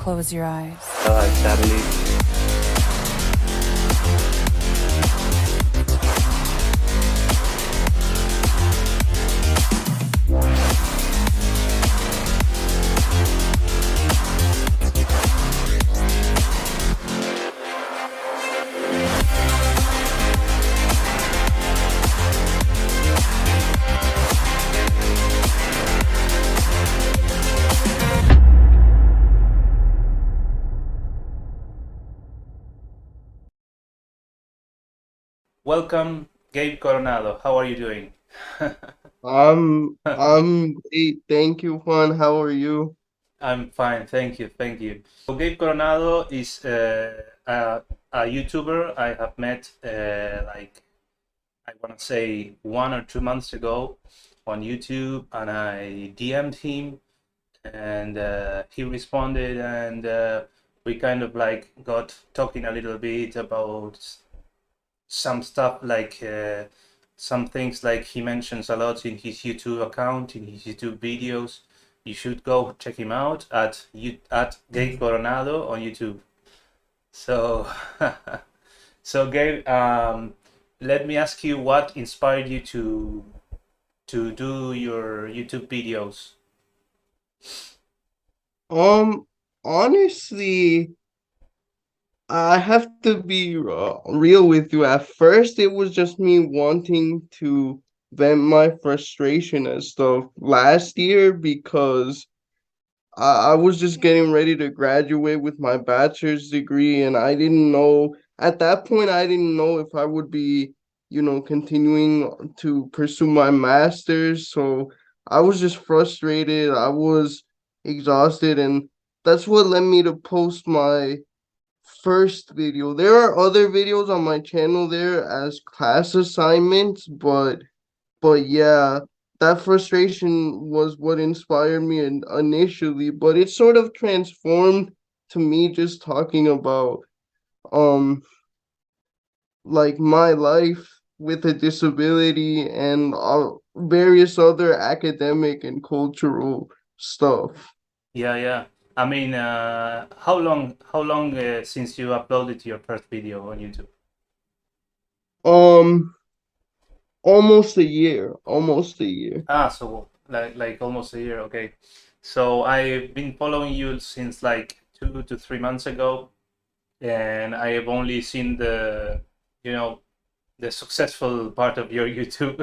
close your eyes. Sadly. Welcome, Gabe Coronado. How are you doing? I'm great. Thank you, Juan. How are you? I'm fine, thank you, thank you. So Gabe Coronado is a YouTuber I have met like I want to say 1 or 2 months ago on YouTube, and I DM'd him, and he responded, and we kind of like got talking a little bit about some stuff like some things like he mentions a lot in his YouTube account, in his YouTube videos. You should go check him out at Gabe Coronado on YouTube. So, so Gabe, let me ask you what inspired you to do your YouTube videos? Um, Honestly, I have to be real with you. At first, it was just me wanting to vent my frustration and stuff last year because I was just getting ready to graduate with my bachelor's degree, and I didn't know at that point, I didn't know if I would be, continuing to pursue my master's. So I was just frustrated. I was exhausted, and that's what led me to post my first video. There are other videos on my channel there as class assignments, but yeah, that frustration was what inspired me initially, but it sort of transformed to me just talking about um like my life with a disability and various other academic and cultural stuff. Yeah, yeah. I mean, how long since you uploaded your first video on YouTube? Um Almost a year, almost a year. Ah, so like almost a year. Okay. So I've been following you since like 2 to 3 months ago, and I have only seen you know, the successful part of your YouTube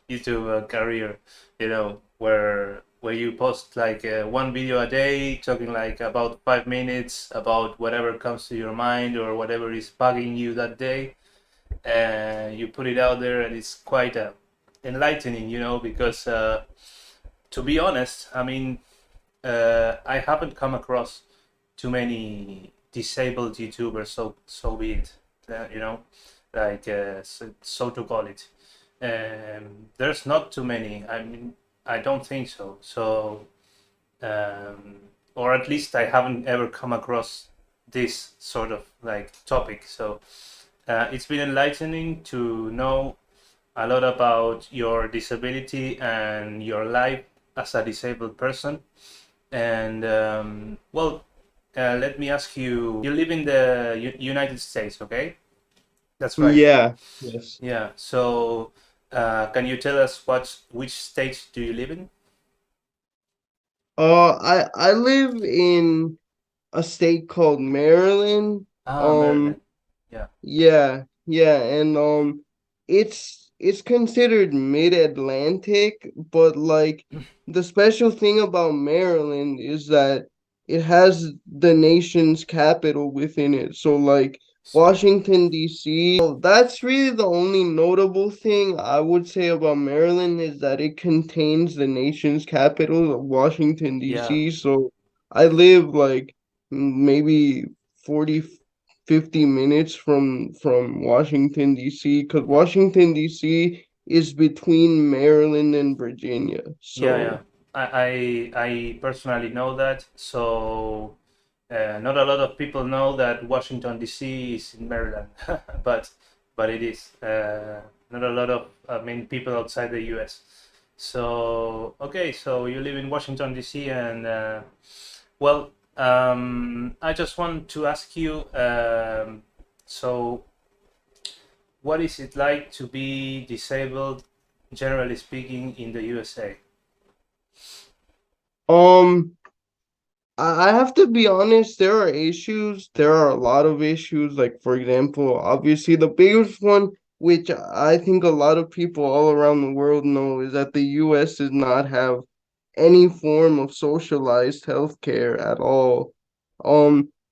YouTube career. Where you post like one video a day, talking like about 5 minutes about whatever comes to your mind or whatever is bugging you that day, and you put it out there, and it's quite enlightening, because to be honest, I mean, I haven't come across too many disabled YouTubers, so be it, like so to call it. There's not too many. I mean, I don't think so. Um, or at least I haven't ever come across this sort of like topic. So it's been enlightening to know a lot about your disability and your life as a disabled person. And let me ask you, you live in the United States, okay? That's right. Yeah, yes. Yeah. So can you tell us which state do you live in? I live in a state called Maryland. Ah, Um Maryland. Yeah. yeah, and it's considered mid-Atlantic, but like the special thing about Maryland is that it has the nation's capital within it. So like Washington DC, that's really the only notable thing I would say about Maryland is that it contains the nation's capital of Washington Yeah. DC. So I live like maybe 40 50 minutes from Washington DC because Washington DC is between Maryland and Virginia. Yeah, yeah. So I personally know that. So not a lot of people know that Washington D.C. is in Maryland, but it is. Not a lot of people outside the U.S. So okay, so you live in Washington D.C. and well, I just want to ask you, so what is it like to be disabled, generally speaking, in the USA? Um, I have to be honest, there are issues. There are a lot of issues. Like, for example, obviously the biggest one, which I think a lot of people all around the world know, is that the US does not have any form of socialized healthcare at all.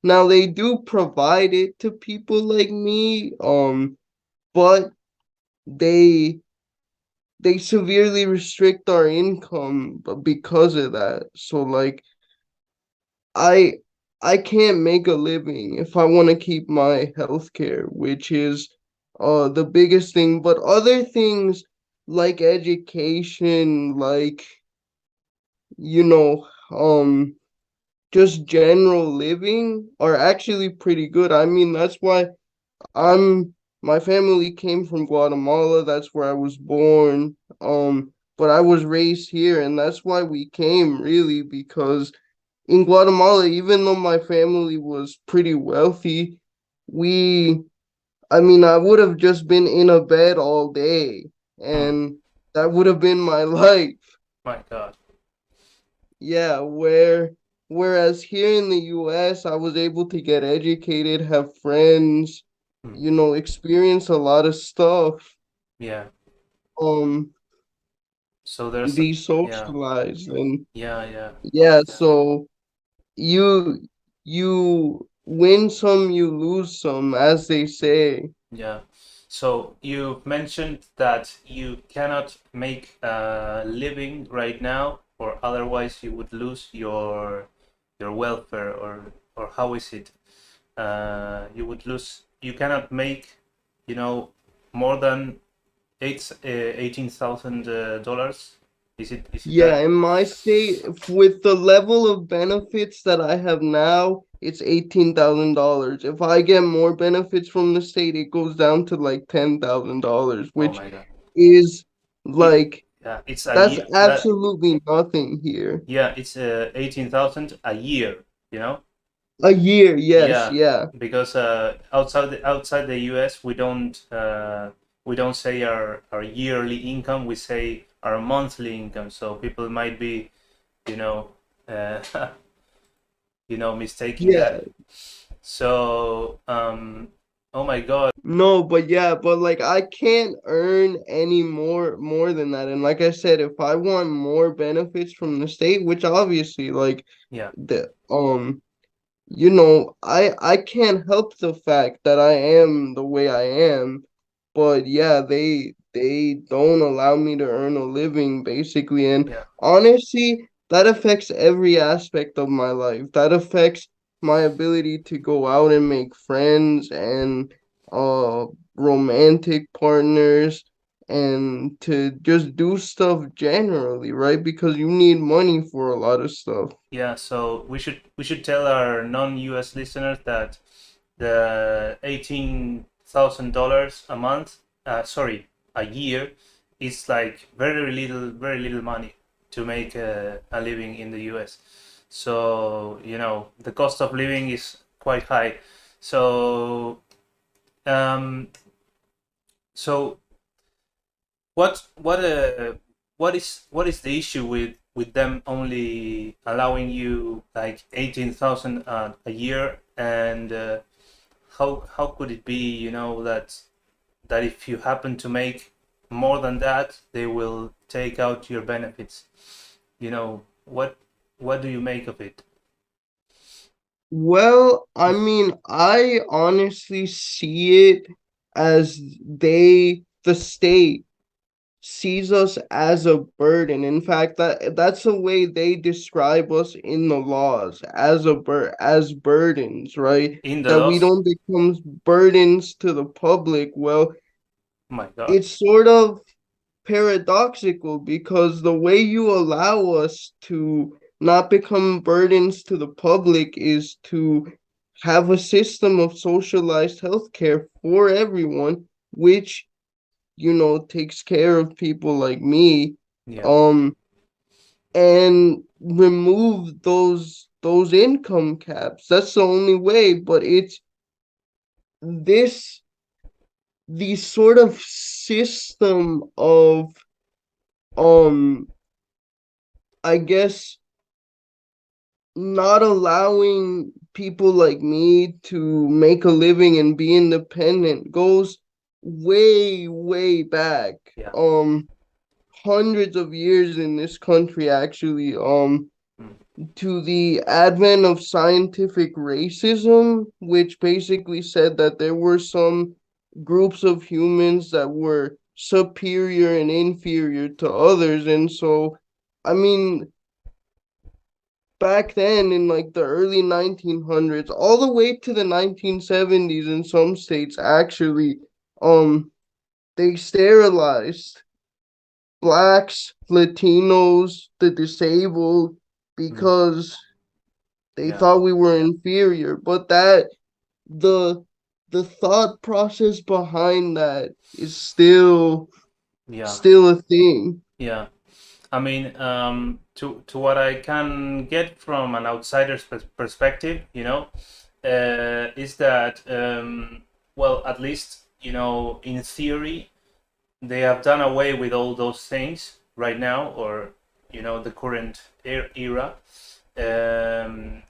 Now they do provide it to people like me, but they they severely restrict our income because of that. So like I I can't make a living if I want to keep my healthcare, which is the biggest thing. But other things like education, like you know, just general living are actually pretty good. I mean, that's why I'm my family came from Guatemala. That's where I was born. But I was raised here, and that's why we came really because in Guatemala, even though my family was pretty wealthy, we, I mean, I would have just been in a bed all day, Hmm. and that would have been my life. My God. Yeah, whereas here in the US, I was able to get educated, have friends, Hmm. experience a lot of stuff, Yeah. um, So there's, be yeah, socialized, and yeah, yeah, yeah, so you you win some, you lose some, as they say. yeah. So you mentioned that you cannot make a living right now, or otherwise you would lose your welfare, or how is it? You would lose. You cannot make, you know, more than 18,000 dollars. Is it Yeah, that? in my state, with the level of benefits that I have now, it's $18,000. If I get more benefits from the state, it goes down to like $10,000, Oh which my God. is It, like yeah, it's a that's year. That absolutely nothing here. Yeah, it's 18,000 a year. You know. A year, yes, Yeah, yeah. because outside the US we don't say our yearly income, we say our monthly income. So people might be, you know, uh, mistaking Yeah, that. So oh my God. no, but yeah, but like I can't earn any more than that. And like I said, if I want more benefits from the state, which obviously like Yeah, the I can't help the fact that I am the way I am, but yeah, they don't allow me to earn a living basically, and yeah, honestly, that affects every aspect of my life. That affects my ability to go out and make friends and uh romantic partners and to just do stuff generally, right? Because you need money for a lot of stuff. yeah. So we should tell our non-US listeners that the $18,000 a month, sorry, a year, is like very little money to make a living in the US. So the cost of living is quite high. So um, so what is the issue with them only allowing you like 18,000 a year, and how could it be, that if you happen to make more than that, they will take out your benefits? What do you make of it? Well, I mean, I honestly see it as the state sees us as a burden. In fact, that's the way they describe us in the laws as as burdens, right? In the That we laws? don't become burdens to the public. Well, My God. it's sort of paradoxical because the way you allow us to not become burdens to the public is to have a system of socialized healthcare for everyone, which, takes care of people like me, Yeah, um, and remove those. those income caps. That's the only way. But it's this the sort of system of um I guess not allowing people like me to make a living and be independent goes way, way back. Yeah. Um, Hundreds of years in this country actually. Mm. To the advent of scientific racism, which basically said that there were some groups of humans that were superior and inferior to others. And so, I mean, back then in like the early 1900s all the way to the 1970s in some states actually um they sterilized blacks, Latinos, the disabled Mm. because they Yeah. thought we were inferior, but that the the thought process behind that is Yeah. still a thing. Yeah. I mean, to what I can get from an outsider's perspective, is that, well, at least, in theory, they have done away with all those things right now, or, the current era.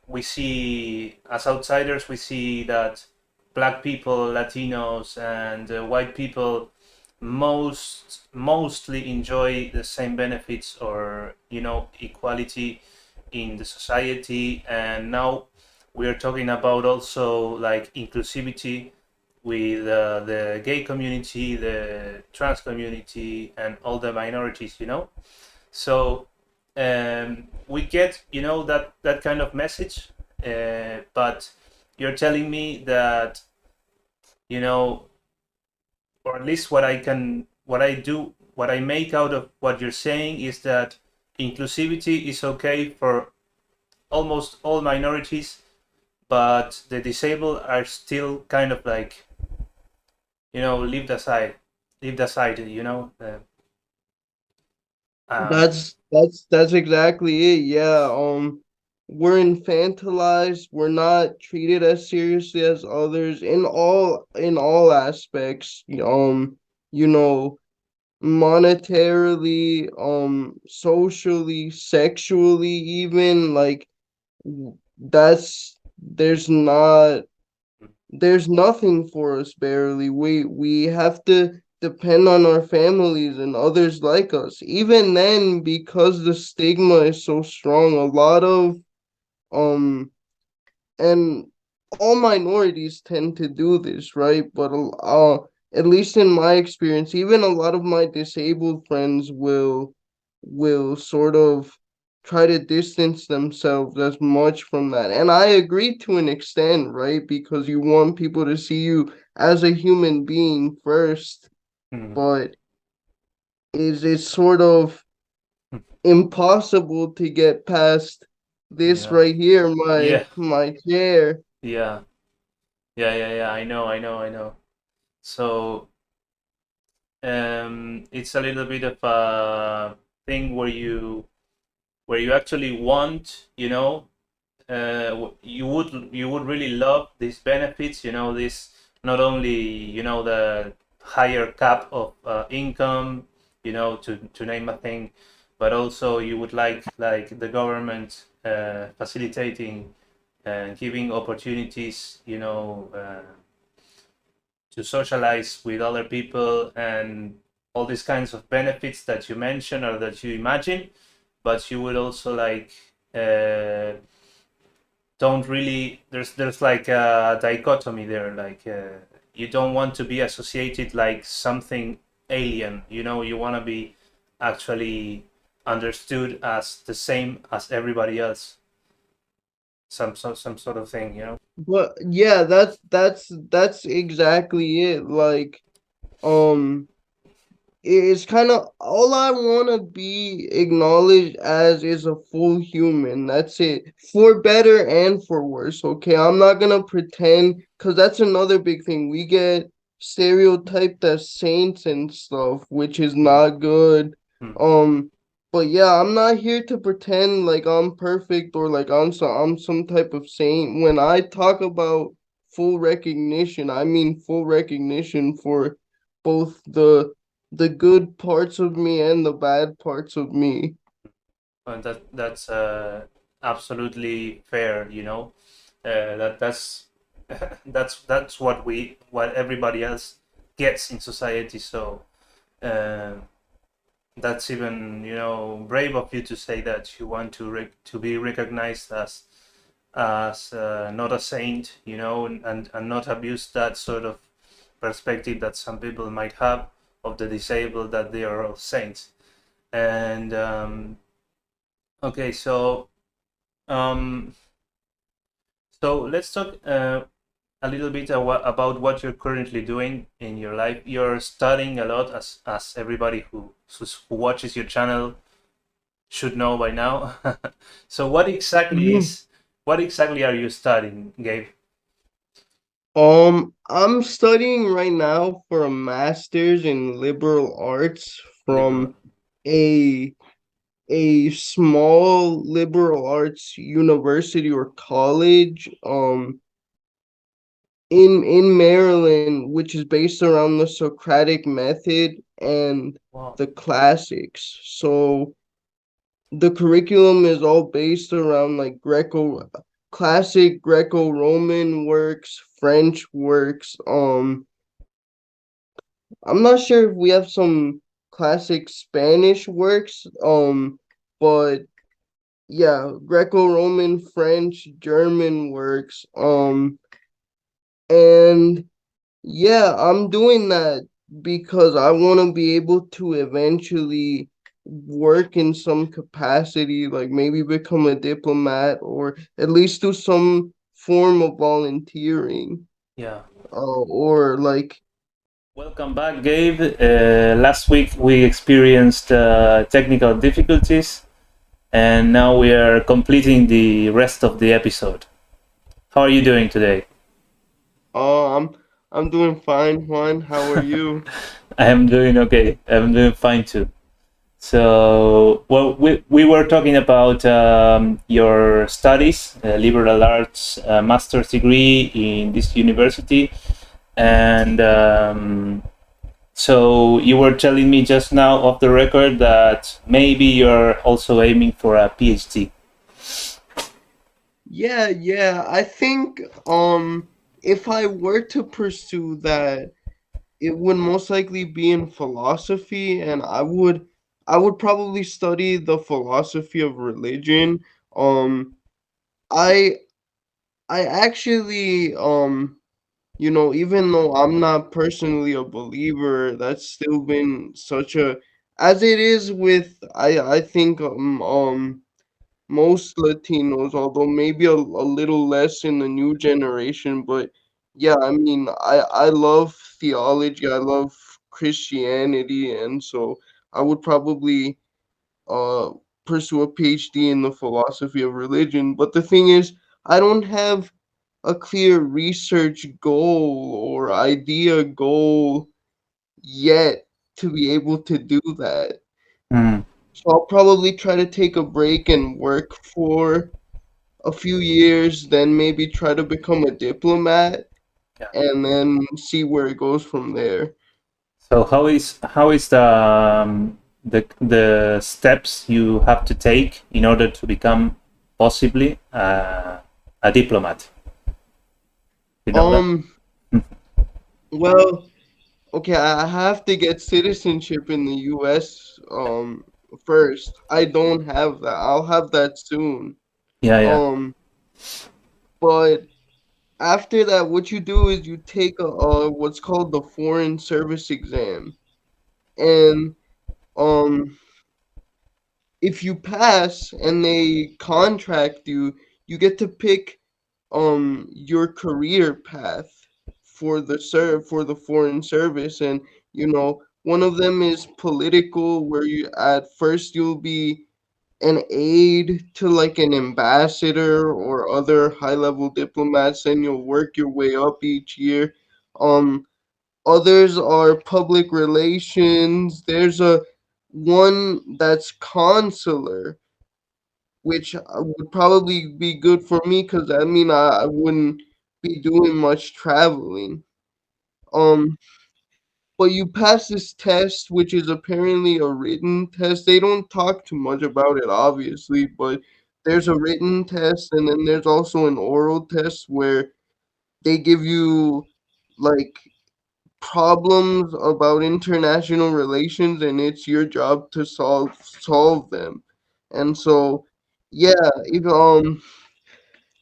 We see, as outsiders, we see that black people, Latinos, and white people mostly enjoy the same benefits, or equality in the society. And now we are talking about also like inclusivity with the gay community, the trans community, and all the minorities. So we get that kind of message, but you're telling me that, you know or at least what I make out of what you're saying is that inclusivity is okay for almost all minorities, but the disabled are still kind of like, leave aside, um, That's exactly it. Yeah. We're infantilized. We're not treated as seriously as others in all aspects. You know, monetarily, socially, sexually, even like that's there's nothing for us barely. We have to depend on our families and others like us. Even then, because the stigma is so strong, a lot of um and all minorities tend to do this, right? But at least in my experience, even a lot of my disabled friends will sort of try to distance themselves as much from that. And I agree to an extent, right? Because you want people to see you as a human being first, mm, but is it sort of impossible to get past this yeah, right here, yeah, my chair. yeah, yeah. I know. So it's a little bit of a thing where you actually want, you would really love these benefits, this, not only, the higher cap of income, to name a thing, but also you would like the government facilitating and giving opportunities, to socialize with other people, and all these kinds of benefits that you mention or that you imagine. But you would also like, don't really, there's like a dichotomy there, like, you don't want to be associated like something alien, you want to be actually understood as the same as everybody else, some sort of thing, But yeah, that's exactly it. Like, um, it's kind of all I want to be acknowledged as is a full human. That's it, for better and for worse. Okay, I'm not gonna pretend because that's another big thing. We get stereotyped as saints and stuff, which is Mm, not good. mm, Um, But yeah, I'm not here to pretend like I'm perfect or like I'm some type of saint. When I talk about full recognition, I mean full recognition for both the good parts of me and the bad parts of me. And that's absolutely fair, you know. That's that's what everybody else gets in society. So uh, that's even, you know, brave of you to say that you want to be recognized as not a saint, you know, and not abuse that sort of perspective that some people might have of the disabled, that they are all saints. And okay, um, so let's talk a little bit about what you're currently doing in your life. You're studying a lot, as everybody who watches your channel should know by now. So Mhm. what exactly are you studying, Gabe? I'm studying right now for a master's in liberal arts Liberal. from a a small liberal arts university or college in Maryland, which is based around the Socratic method and Wow. the classics. So the curriculum is all based around like classic Greco-Roman works, French works. I'm not sure if we have some classic Spanish works, but yeah, Greco-Roman, French, German works. And yeah, I'm doing that because I want to be able to eventually work in some capacity, like maybe become a diplomat or at least do some form of volunteering. Yeah. Or like, Welcome back, Gabe. Last week we experienced technical difficulties, and now we are completing the rest of the episode. How are you doing today? oh, I'm doing fine, Juan. How are you? I am doing okay. I'm doing fine too. So, well, we were talking about your studies, liberal arts master's degree in this university, and so you were telling me just now off the record that maybe you're also aiming for a PhD. Yeah. I think if I were to pursue that, it would most likely be in philosophy, and I would probably study the philosophy of religion. Um I I actually even though I'm not personally a believer, that's still been such a, as it is with I think most Latinos, although maybe a little less in the new generation. But yeah, I mean, I love theology, I love Christianity, and so I would probably uh pursue a PhD in the philosophy of religion. But the thing is, I don't have a clear research goal or idea goal yet to be able to do that. Mm, So I'll probably try to take a break and work for a few years, then maybe try to become a diplomat, yeah. and then see where it goes from there. So how is the steps you have to take in order to become possibly a diplomat? You know that? Um, well, okay, I have to get citizenship in the US first. I don't have that. I'll have that soon. Yeah, yeah. Um, but after that, what you do is you take a what's called the foreign service exam. And um if you pass and they contract you, you get to pick your career path for the foreign service. And one of them is political, where you at first you'll be an aide to like an ambassador or other high level diplomats, and you'll work your way up each year. um Others are public relations. There's one that's consular, which would probably be good for me because I mean I wouldn't be doing much traveling. Um, but you pass this test, which is apparently a written test. They don't talk too much about it, obviously, but there's a written test, and then there's also an oral test where they give you like problems about international relations, and it's your job to solve them. And so, yeah, if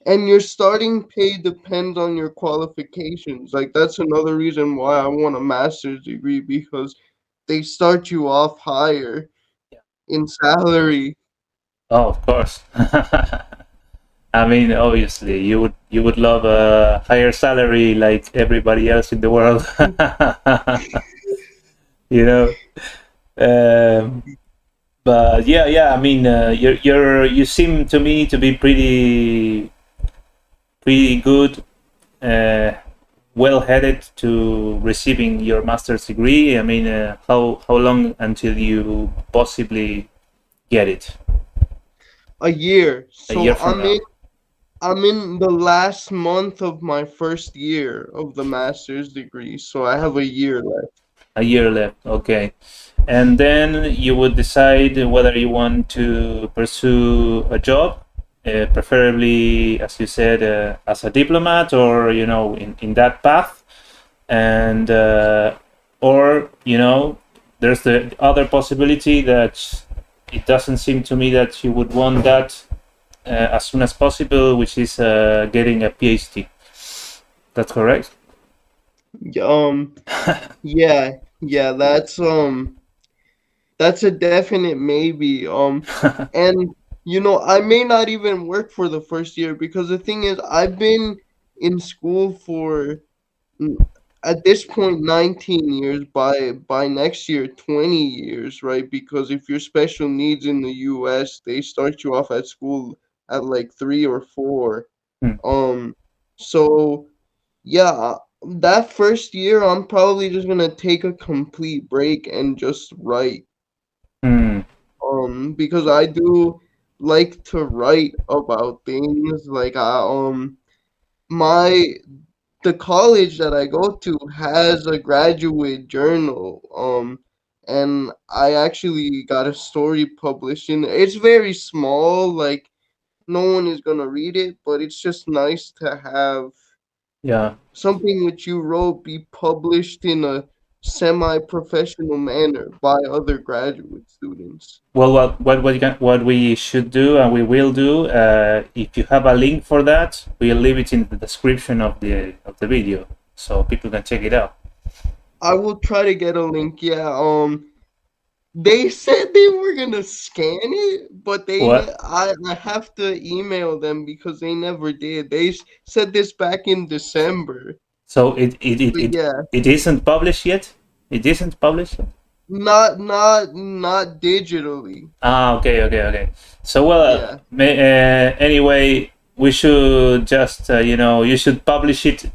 and your starting pay depends on your qualifications. Like that's another reason why I want a master's degree because they start you off higher in salary. Oh, of course. I mean, obviously, you would love a higher salary like everybody else in the world. you know. Um, but yeah, yeah. I mean, you seem to me to be pretty good, uh, well headed to receiving your master's degree. I mean, how long until you possibly get it? A year. A year So from I'm in now. I'm in the last month of my first year of the master's degree, so I have a year left. A year left. Okay. And then you would decide whether you want to pursue a job, preferably, as you said, as a diplomat, or in that path, and or there's the other possibility that it doesn't seem to me that you would want that as soon as possible, which is getting a PhD. That's correct. Um yeah, yeah, that's a definite maybe. And I may not even work for the first year because the thing is, I've been in school for mm, at this point 19 years. By next year 20 years, right? Because if you're special needs in the US, they start you off at school at like 3 or 4. Hmm. Um, so yeah, that first year I'm probably just gonna take a complete break and just write. Hmm. Because I do like to write about things. Like my the college that I go to has a graduate journal. And I actually got a story published in it. It's very small, like no one is gonna read it, but it's just nice to have Yeah. something which you wrote be published in a semi-professional manner by other graduate students. Well, what we should do and we will do, if you have a link for that, we'll leave it in the description of the video so people can check it out. I will try to get a link. Yeah. They said they were gonna scan it, but What? I have to email them because they never did. Said this back in December. So But yeah, it isn't published yet. It isn't published yet. not digitally. Ah, okay, okay, okay. So well, Yeah. anyway, we should just you should publish it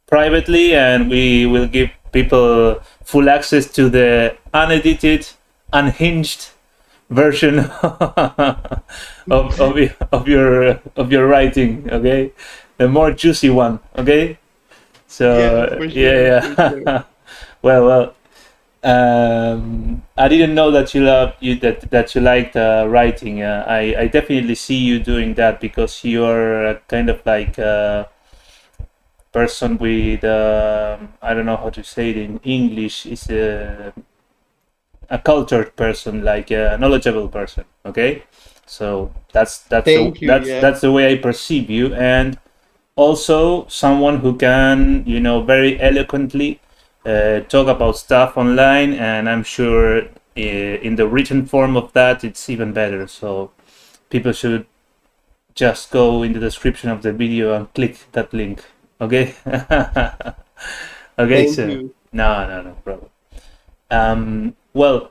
privately, and we will give people full access to the unedited, unhinged version of your writing. Okay, the more juicy one. Okay, Yeah, so for sure, yeah, for sure. yeah. well, I didn't know that that you liked writing. I definitely see you doing that because you're kind of like person with I don't know how to say it in English. Is a cultured person, like a knowledgeable person. Okay, so that's the Thank you. that's Yeah. that's the way I perceive you, and also someone who can very eloquently talk about stuff online, and I'm sure in the written form of that it's even better. So people should just go in the description of the video and click that link. Okay. Okay, Thank so you. no problem. Well,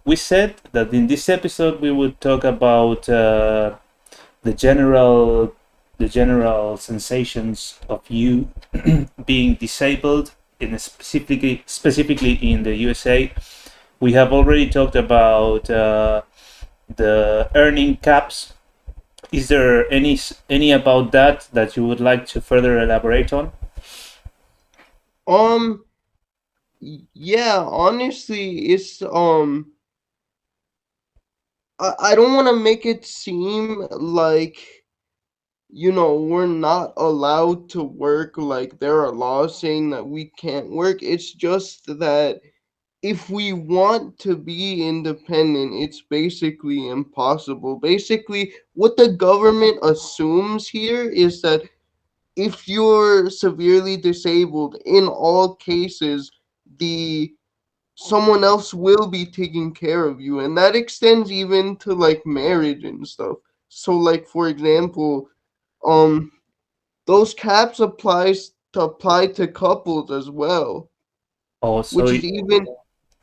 we said that in this episode we would talk about the general the general sensations of you being disabled specifically in the USA. We have already talked about the earning caps. Is there any about that you would like to further elaborate on? Um, yeah, honestly, it's I don't want to make it seem like, we're not allowed to work, like there are laws saying that we can't work. It's just that if we want to be independent, it's basically impossible. Basically, what the government assumes here is that if you're severely disabled, in all cases, the someone else will be taking care of you, and that extends even to like marriage and stuff. So like for example, um those caps apply to couples as well, Oh, which is even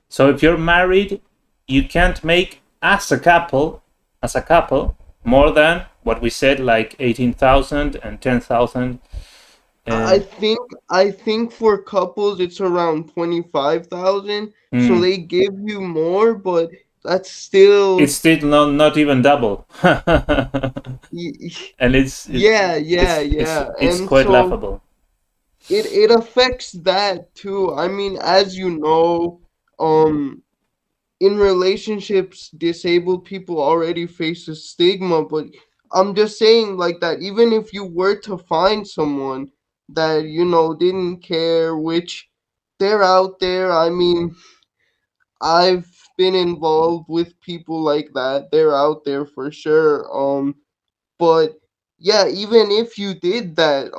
so if you're married, you can't make as a couple more than what we said, like 18,000 and 10,000. I Uh, think I think for couples it's around 25,000, so mm, they give you more, but that's it's still still not even double, and it's it, yeah, yeah, yeah. it's And quite so laughable. it affects that too. I mean, as you know, um in relationships, disabled people already face a stigma, but I'm just saying like that even if you were to find someone that, didn't care, which they're out there. I mean, I've been involved with people like that. They're out there for sure. But yeah, even if you did that,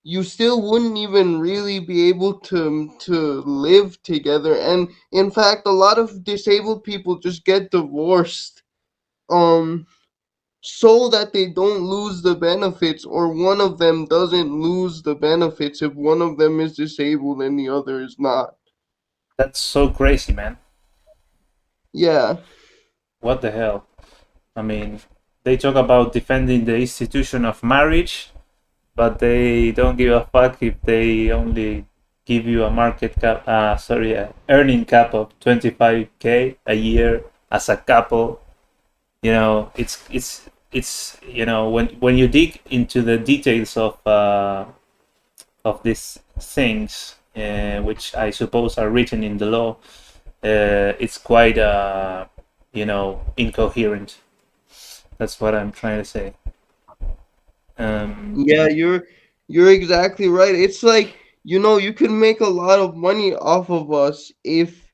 you still wouldn't even really be able to live together. And in fact, a lot of disabled people just get divorced um so that they don't lose the benefits, or one of them doesn't lose the benefits if one of them is disabled and the other is not. That's so crazy, man. Yeah. What the hell? I mean, they talk about defending the institution of marriage, but they don't give a fuck if they only give you a earning cap of 25K a year as a couple. It's when you dig into the details of these things, which I suppose are written in the law, it's quite incoherent. That's what I'm trying to say. Um, Yeah, you're exactly right. It's like, you could make a lot of money off of us if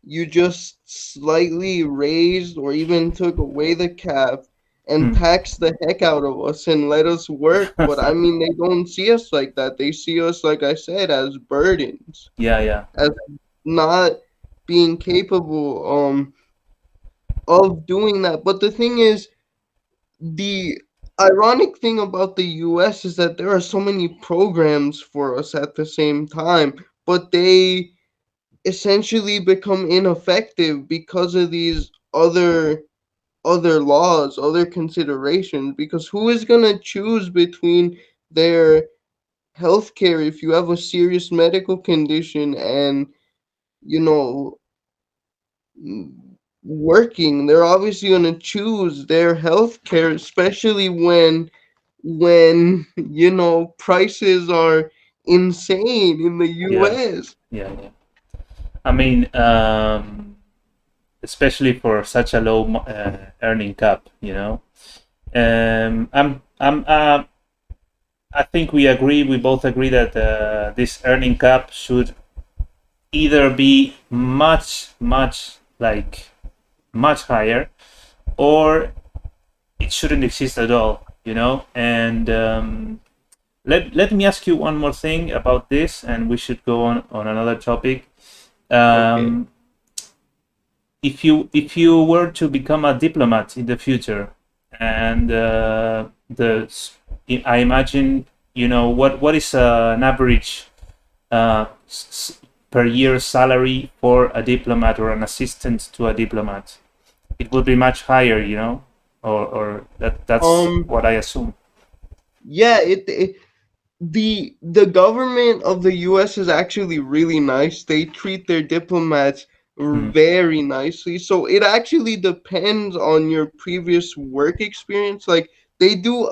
you just slightly raised or even took away the cap and hmm. taxed the heck out of us and let us work. But I mean, they don't see us like that. They see us, like I said, as burdens, Yeah, yeah, as not being capable of doing that. But the thing is, the ironic thing about the US is that there are so many programs for us at the same time, but they essentially become ineffective because of these other laws, other considerations. Because who is gonna choose between their healthcare if you have a serious medical condition and, you know mm, working? They're obviously gonna choose their healthcare, especially when prices are insane in the yeah, US. yeah, yeah. I mean, especially for such a low earning cap, you know. I think we both agree that this earning cap should either be much higher, or it shouldn't exist at all, you know. And let me ask you one more thing about this, and we should go on another topic. Okay. Um, if you were to become a diplomat in the future, and the I imagine, what is an average uh, per year salary for a diplomat or an assistant to a diplomat? It would be much higher, or that's Um what I assume. yeah, it the government of the US is actually really nice. They treat their diplomats Hmm. very nicely. So it actually depends on your previous work experience. Like they do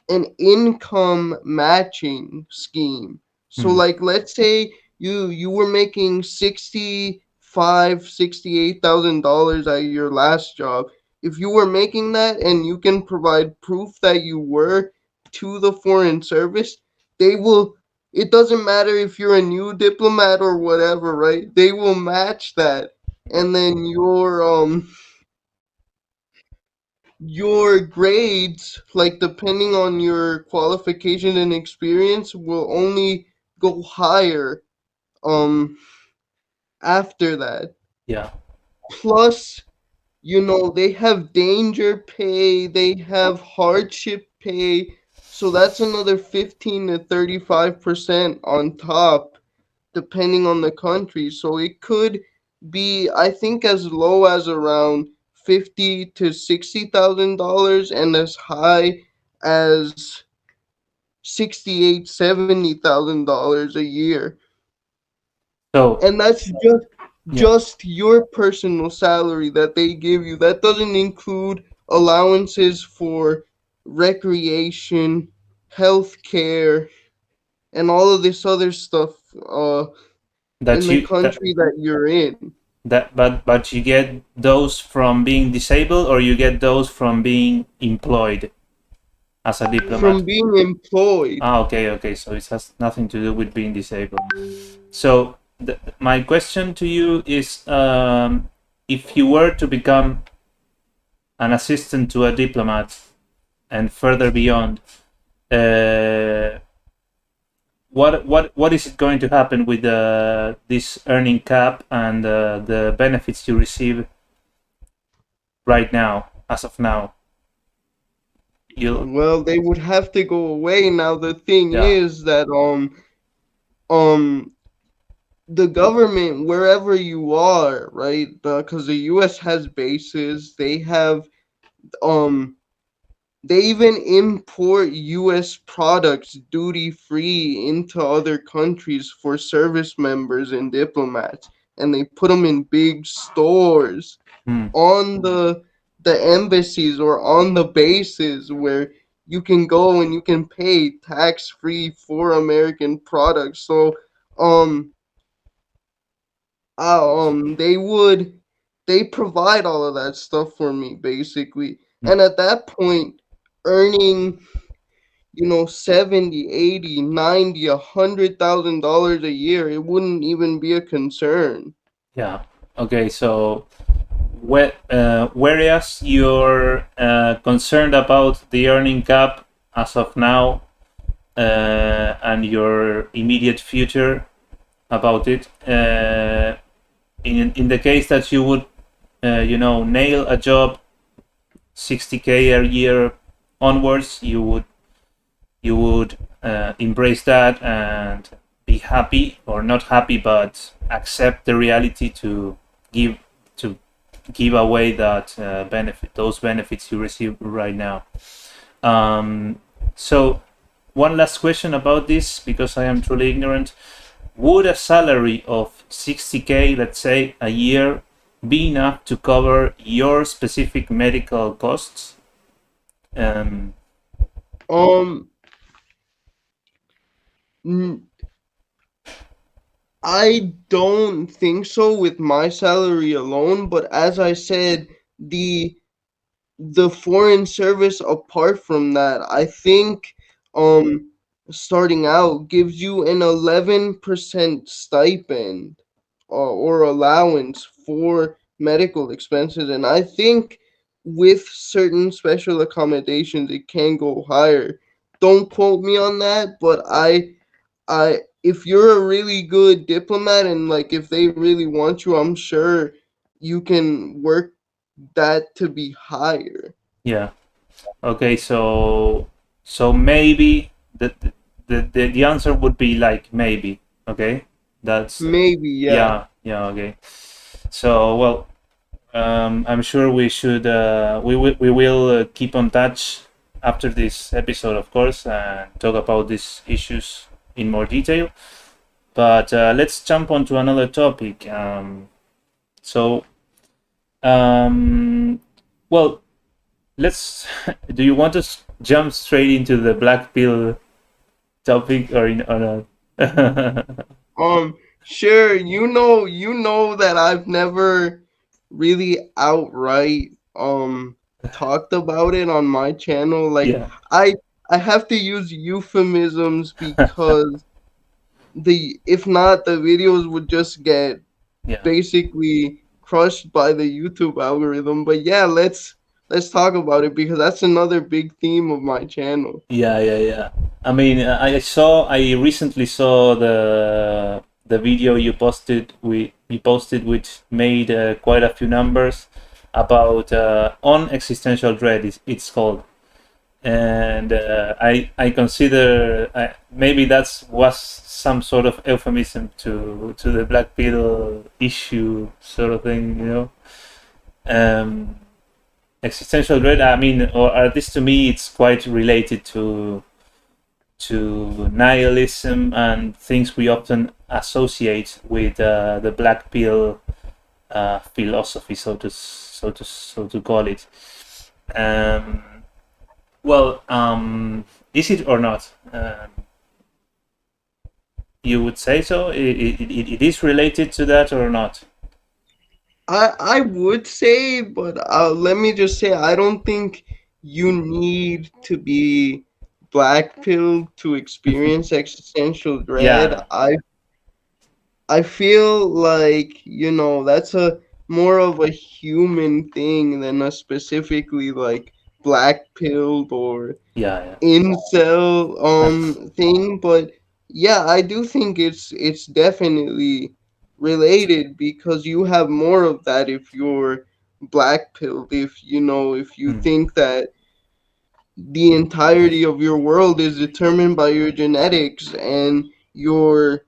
an income matching scheme. So Hmm. like let's say you were making 68,000 dollars at your last job. If you were making that and you can provide proof that you were to the foreign service, they will, it doesn't matter if you're a new diplomat or whatever, right? They will match that. And then your grades, like depending on your qualification and experience, will only go higher um after that. Yeah. Plus, they have danger pay, they have hardship pay, so that's another 15 to 35% on top, depending on the country. So it could be, I think, as low as around 50 to $60,000, and as high as 68, $70,000 a year. So And that's yeah, just your personal salary that they give you. That doesn't include allowances for recreation, healthcare, and all of this other stuff in that the you that country that you're in. that but you get those from being disabled, or you get those from being employed as a diplomat. From being employed. Ah, okay, okay. So it has nothing to do with being disabled. So my question to you is, if you were to become an assistant to a diplomat and further beyond, uh, what is it going to happen with this earning cap and the benefits you receive right now, as of now? You Well, they would have to go away. Now the thing Yeah. is that um the government, wherever you are, right? Because the US has bases, um they even import US products duty free into other countries for service members and diplomats, and they put them in big stores Hmm. on the embassies or on the bases where you can go and you can pay tax free for American products. So um they provide all of that stuff for me basically. Hmm. And at that point, earning 70, 80, 90, $100,000 a year, it wouldn't even be a concern. Yeah. Okay. So, whereas you're concerned about the earning cap as of now, and your immediate future about it, in the case that you would, nail a job 60K a year onwards, you would embrace that and be happy, or not happy, but accept the reality give to give away that those benefits you receive right now. So one last question about this, because I am truly ignorant. Would a salary of 60K, let's say, a year, be enough to cover your specific medical costs? Um, Um, n- I don't think so with my salary alone, but as I said, the foreign service apart from that, I think starting out gives you an 11% stipend or allowance for medical expenses, and I think with certain special accommodations it can go higher. Don't quote me on that, but I if you're a really good diplomat and like if they really want you, I'm sure you can work that to be higher. yeah. Okay, so maybe the answer would be like maybe. Okay, that's Maybe, yeah. yeah, yeah. Okay, so I'm sure we will keep on touch after this episode, of course, and talk about these issues in more detail. But let's jump on to another topic. So, um, well, let's. Do you want to jump straight into the black pill topic or not? Sure, you know that I've never really outright talked about it on my channel. Like Yeah. I I have to use euphemisms because the if not the videos would just get Yeah. basically crushed by the YouTube algorithm. But yeah, let's talk about it because that's another big theme of my channel. Yeah, yeah, yeah. I mean, I recently saw the video you posted, which made quite a few numbers about on existential dread. It's called, and I consider maybe that's was some sort of euphemism to the black pill issue sort of thing, you know. Um, Existential dread. I mean, or at least to me, it's quite related to nihilism and things we often associate with the black pill philosophy, so to call it. Um, well, is it or not? You would say so. It is related to that or not? I would say, but let me just say, I don't think you need to be black pilled to experience existential dread. Yeah, I feel like, that's a more of a human thing than a specifically like black pilled or yeah, incel yeah, thing, but yeah, I do think it's definitely related because you have more of that if you're black pilled, if you Hmm. think that the entirety of your world is determined by your genetics and your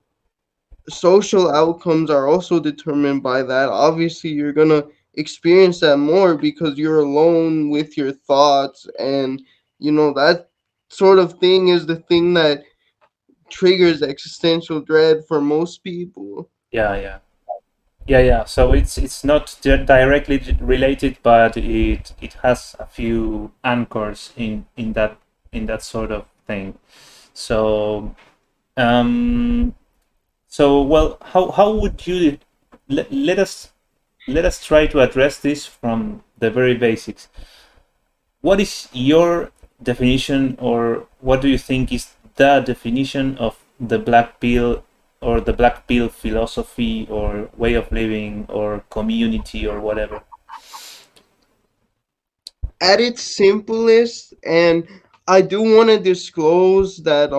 social outcomes are also determined by that. Obviously you're gonna experience that more because you're alone with your thoughts, and that sort of thing is the thing that triggers existential dread for most people. Yeah, yeah. Yeah, yeah. So it's not directly related, but it has a few anchors in that sort of thing. So um, well, how would you let us try to address this from the very basics. What is your definition, or what do you think is the definition of the black pill, or the black pill philosophy, or way of living, or community, or whatever? At its simplest, and I do want to disclose that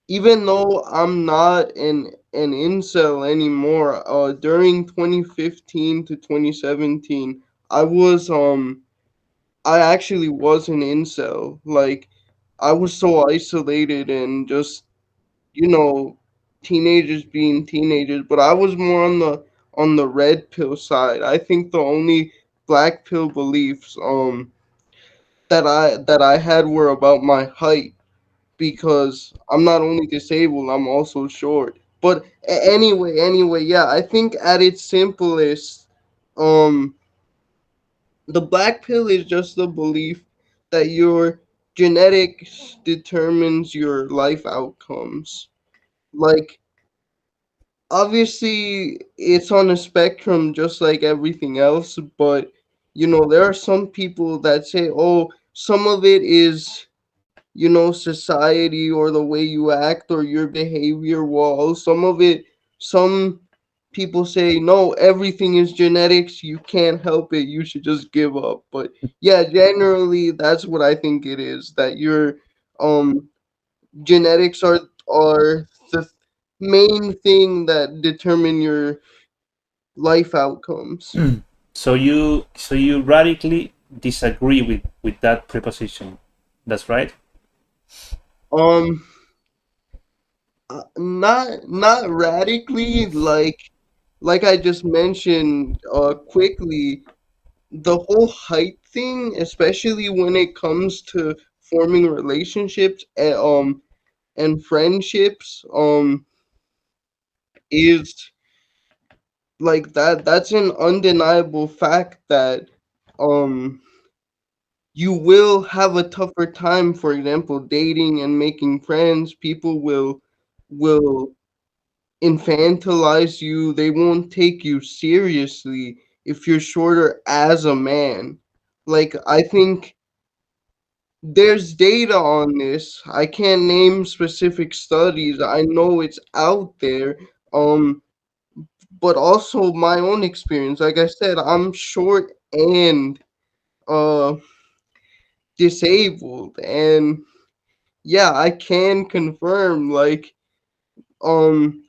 even though I'm not an incel anymore, during 2015 to 2017, I actually was an incel. Like, I was so isolated and just, you know, teenagers being teenagers, but I was more on the red pill side. I think the only black pill beliefs that I had were about my height because I'm not only disabled, I'm also short. But anyway, yeah, I think at its simplest, um the black pill is just the belief that your genetics determines your life outcomes. Like, obviously, it's on a spectrum just like everything else, but there are some people that say, oh, some of it is, society or the way you act or your behavior, while some people say, no, everything is genetics, you can't help it, you should just give up. But yeah, generally, that's what I think it is, that your um genetics are the main thing that determine your life outcomes. So you radically disagree with that preposition. That's right. Um, not radically, like I just mentioned quickly. the whole height thing, especially when it comes to forming relationships and friendships, is like that's an undeniable fact that um you will have a tougher time, for example, dating and making friends. People will infantilize you. They won't take you seriously if you're shorter as a man. Like, I think there's data on this. I can't name specific studies. I know it's out there. Um, but also my own experience. Like I said, I'm short and uh disabled, and yeah, I can confirm, like, um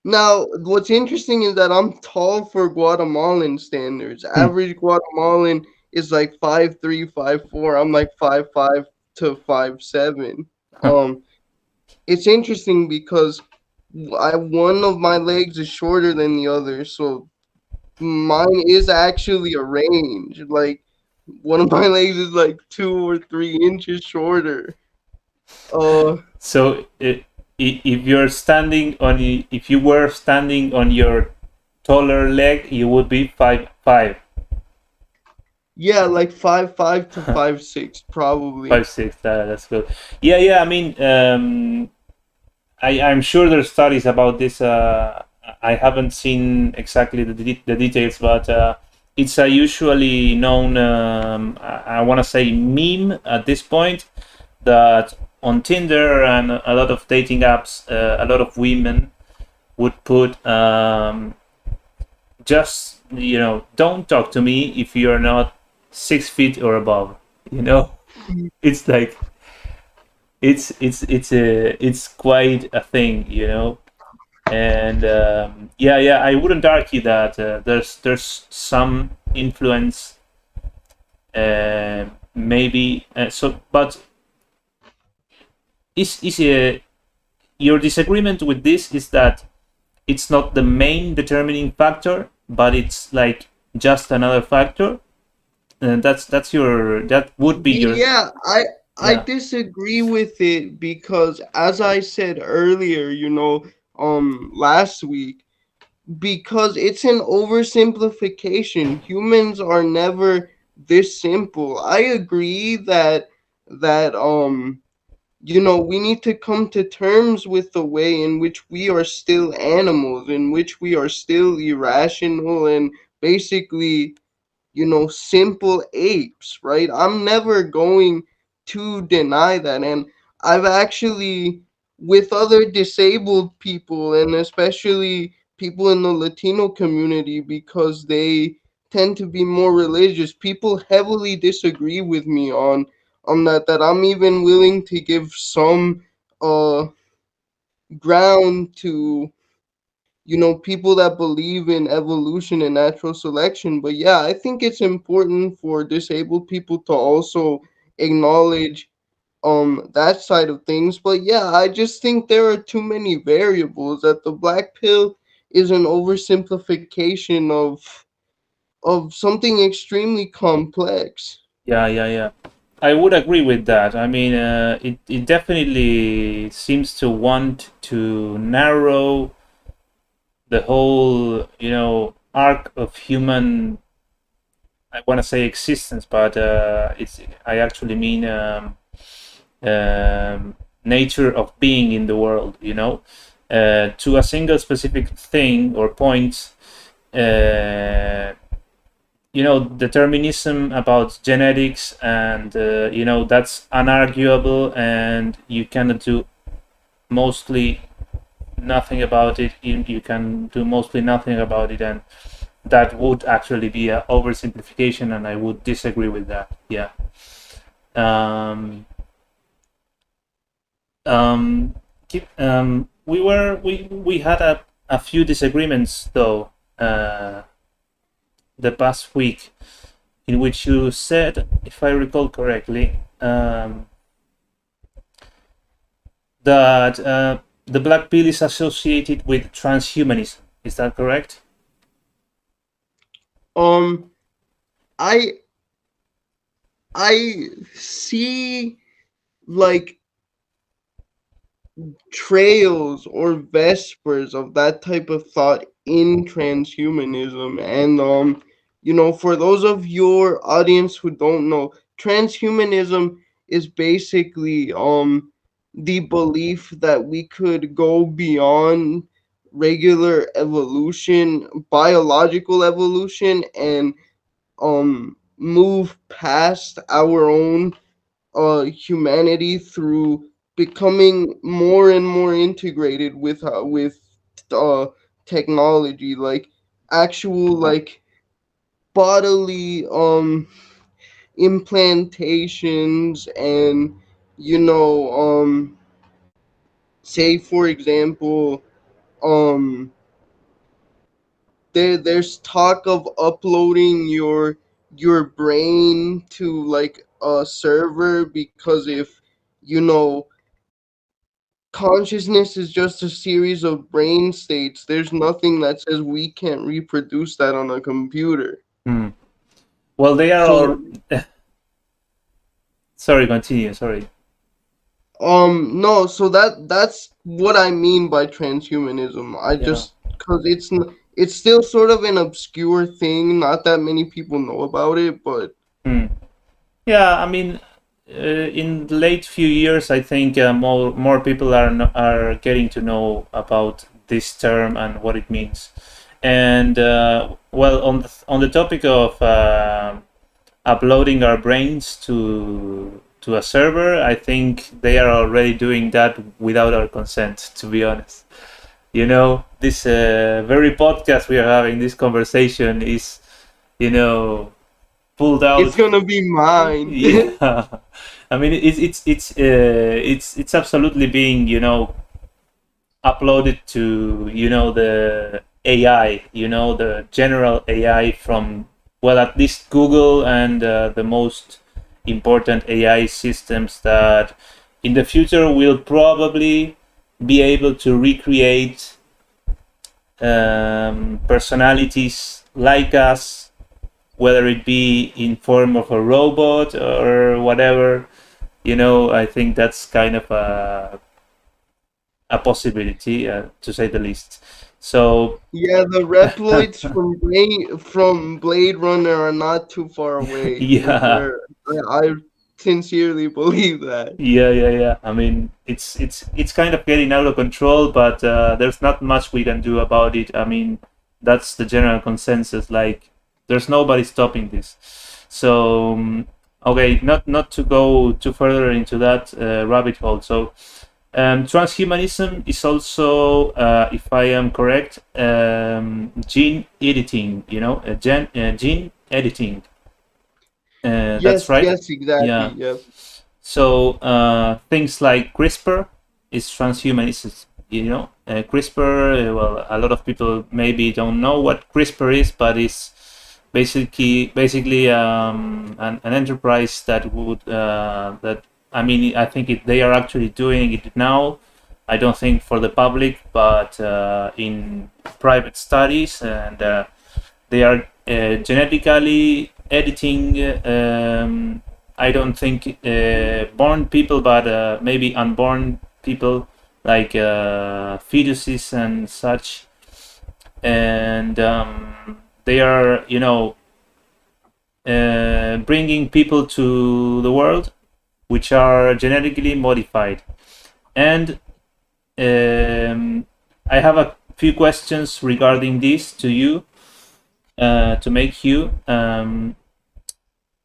now what's interesting is that I'm tall for Guatemalan standards. Hmm. Average Guatemalan is like 5'3", 5'4". I'm like 5'5" to 5'7". Um it's interesting because one of my legs is shorter than the other, so mine is actually a range. Like, one of my legs is like 2 or 3 inches shorter. Uh So if you're standing on if you were standing on your taller leg, you would be 5'5". yeah, like 5'5" to 5'6", probably. 5'6". That's good. Yeah, yeah. I mean, I'm sure there's studies about this. I haven't seen exactly the details, but it's a usually known, I want to say, meme at this point, that on Tinder and a lot of dating apps, a lot of women would put, just, don't talk to me if you're not 6 feet or above. You know, it's like it's quite a thing. And yeah, yeah, I wouldn't argue that there's some influence, maybe. But is your disagreement with this is that it's not the main determining factor, but it's like just another factor, and that would be your. Yeah, I Yeah, disagree with it because, as I said earlier, last week, because it's an oversimplification. Humans are never this simple. I agree that we need to come to terms with the way in which we are still animals, in which we are still irrational and basically, simple apes, right? I'm never going to deny that. And I've actually, with other disabled people, and especially people in the Latino community, because they tend to be more religious, people heavily disagree with me on that I'm even willing to give some uh ground to people that believe in evolution and natural selection. But yeah, I think it's important for disabled people to also acknowledge that side of things. But yeah, I just think there are too many variables, that the black pill is an oversimplification of something extremely complex. yeah, yeah, yeah. I would agree with that. I mean, it definitely seems to want to narrow the whole, arc of human. I want to say existence, but I actually mean, nature of being in the world. To a single specific thing or point. Uh, Determinism about genetics, and that's unarguable, and you cannot do mostly nothing about it. You can do mostly nothing about it, and that would actually be an oversimplification, and I would disagree with that. Yeah. um um we had a few disagreements, though, the past week, in which you said, if I recall correctly, that the black pill is associated with transhumanism. Is that correct? Um I I see like trails or vespers of that type of thought in transhumanism. And for those of your audience who don't know, transhumanism is basically the belief that we could go beyond regular evolution, biological evolution, and move past our own humanity through becoming more and more integrated with uh, technology, like actual like bodily implantations, and you know say for example, um there's talk of uploading your brain to like a server, because if you know consciousness is just a series of brain states, there's nothing that says we can't reproduce that on a computer. Hmm. Well, they are So all. Sorry, continue. Sorry. no, so that's what I mean by transhumanism. I Yeah. just cuz it's still sort of an obscure thing, not that many people know about it, but Hmm. Yeah, I mean, in the late few years, I think more people are getting to know about this term and what it means. And well, on the topic of uploading our brains to a server, I think they are already doing that without our consent. To be honest, this very podcast we are having, this conversation is, you know, pulled it's out. going to be mine. Yeah, I mean it's absolutely being uploaded to the AI, the general AI from, well, at least Google and the most important AI systems that in the future will probably be able to recreate personalities like us, whether it be in form of a robot or whatever. I think that's kind of a possibility, to say the least. So, Yeah, the Reploids from Blade Runner are not too far away for yeah, sure. I sincerely believe that. yeah. I mean, it's kind of getting out of control, but there's not much we can do about it. I mean, that's the general consensus. Like, there's nobody stopping this. So, okay, not to go too further into that rabbit hole. So, transhumanism is also, if I am correct, gene editing. Gene editing. That's Yes, right. yes, exactly. Yeah. Yep. So things like CRISPR is transhumanism. CRISPR. Well, a lot of people maybe don't know what CRISPR is, but it's basically an enterprise that would that I mean, I think they are actually doing it now. I don't think for the public, but in private studies, and they are genetically editing. I don't think born people, but maybe unborn people, like fetuses and such, and they are, bringing people to the world which are genetically modified. And I have a few questions regarding this to you, to make you.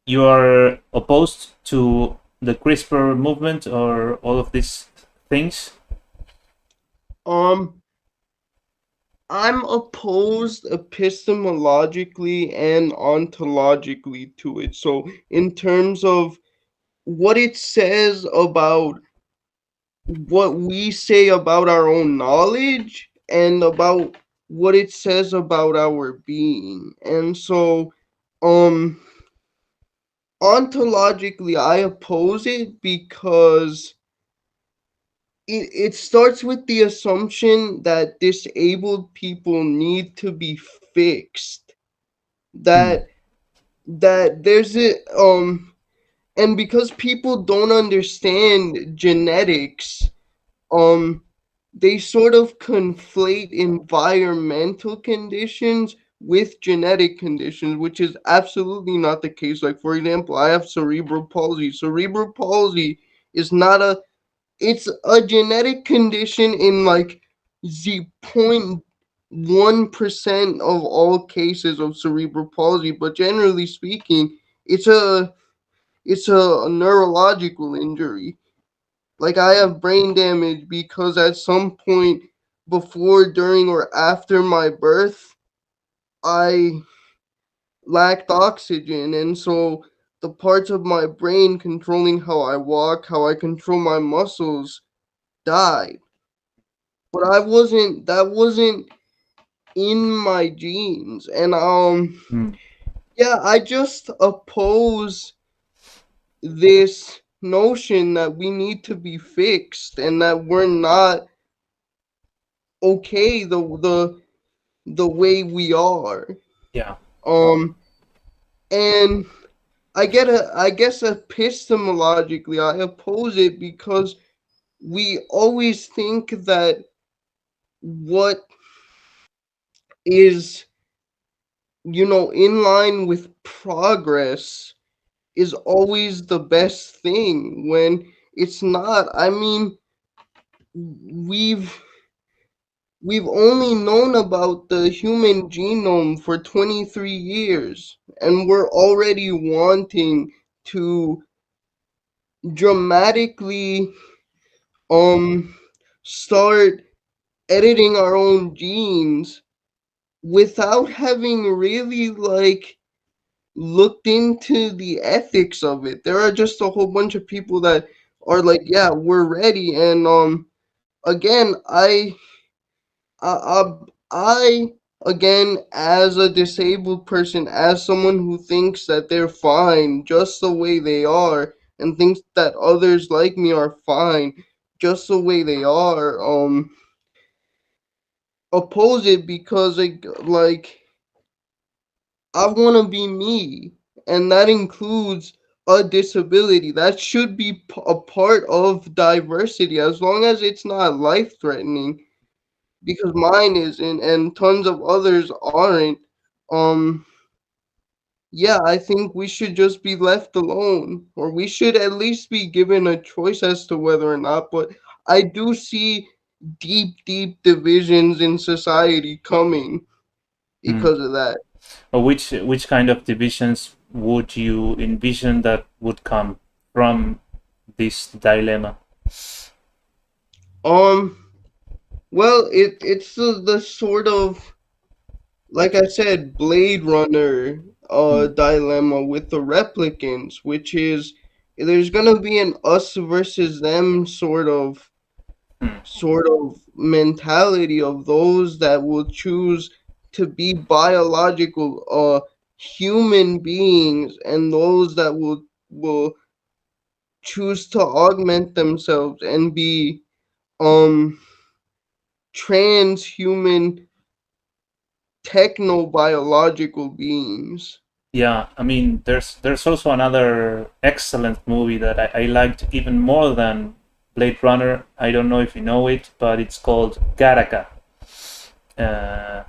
You are opposed to the CRISPR movement or all of these things? Um, I'm opposed epistemologically and ontologically to it. So, in terms of what it says about what we say about our own knowledge and about what it says about our being. And so, um, ontologically, I oppose it because it starts with the assumption that disabled people need to be fixed. Hmm. That that there's a and because people don't understand genetics, um they sort of conflate environmental conditions with genetic conditions, which is absolutely not the case. Like, for example, I have cerebral palsy. Cerebral palsy is not a, it's a genetic condition in like 0.1% of all cases of cerebral palsy, but generally speaking, it's a it's a neurological injury. Like, I have brain damage because at some point before, during, or after my birth, I lacked oxygen, and so the parts of my brain controlling how I walk, how I control my muscles died. But that wasn't in my genes. And Mm. yeah, I just oppose this notion that we need to be fixed and that we're not okay the way we are. Yeah. Um and I guess epistemologically I oppose it because we always think that what is, in line with progress is always the best thing when it's not. I mean, we've we've only known about the human genome for 23 years, and we're already wanting to dramatically um start editing our own genes without having really like looked into the ethics of it. There are just a whole bunch of people that are like, yeah, we're ready. And again, I, I again, as a disabled person, as someone who thinks that they're fine just the way they are, and thinks that others like me are fine just the way they are, oppose it because like I want to be me, and that includes a disability. That should be a part of diversity, as long as it's not life threatening. Because mine isn't, and tons of others aren't. Um, yeah, I think we should just be left alone, or we should at least be given a choice as to whether or not. But I do see deep, deep divisions in society coming Mm. because of that. Which kind of divisions would you envision that would come from this dilemma? Um, well, it's the sort of, like I said, Blade Runner Mm. dilemma with the replicants, which is there's gonna be an us versus them Mm. sort of mentality of those that will choose to be biological human beings, and those that will choose to augment themselves and be um transhuman techno-biological beings. Yeah, I mean, there's also another excellent movie that I liked even more than Blade Runner. I don't know if you know it, but it's called Gattaca. Uh,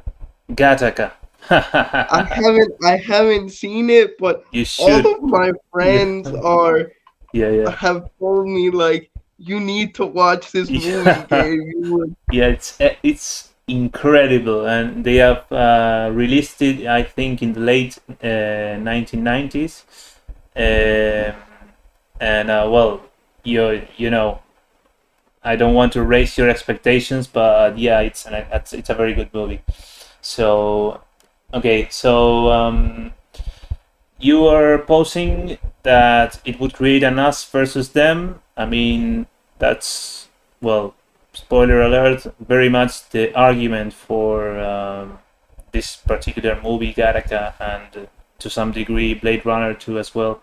Gattaca. I haven't seen it, but You all should. of my Yeah, friends are yeah, yeah. have told me like you need to watch this movie, Yeah, Gabe. You would. yeah, it's incredible, and they have released it, I think, in the late 1990s. Um, and well, you know, I don't want to raise your expectations, but yeah, it's a very good movie. So, okay, so you are posing that it would create an us versus them. I mean, that's, well, spoiler alert, very much the argument for this particular movie, Gattaca, and to some degree Blade Runner 2 as well,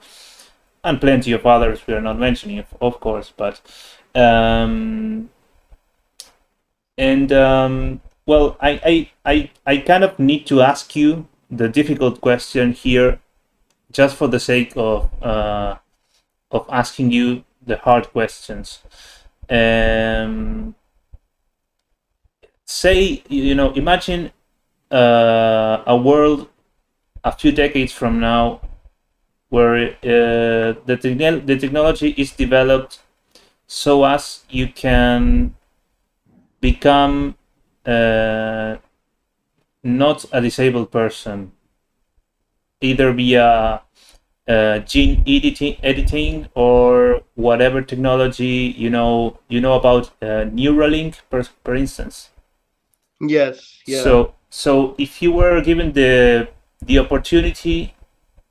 and plenty of others we are not mentioning, of course, but. Um, and well, I kind of need to ask you the difficult question here. just for the sake of asking you the hard questions. Say, imagine a world a few decades from now where the technology is developed so as you can become not a disabled person, either via gene editing or whatever technology you know about Neuralink, per instance. Yes, yeah. So if you were given the opportunity,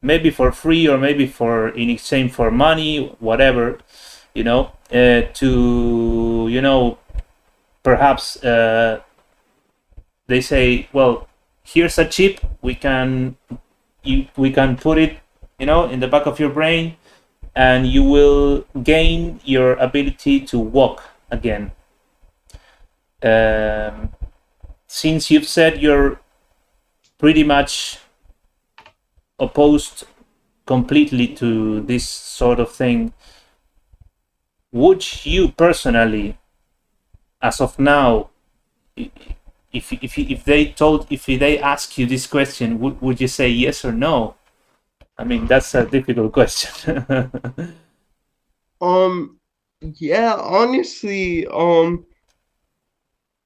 maybe for free or maybe for in exchange for money, whatever, to perhaps they say, well, here's a chip, we can put it in the back of your brain, and you will gain your ability to walk again. Since you've said you're pretty much opposed completely to this sort of thing, would you personally, as of now, if they ask you this question, would you say yes or no? I mean, that's a difficult question. Yeah, honestly,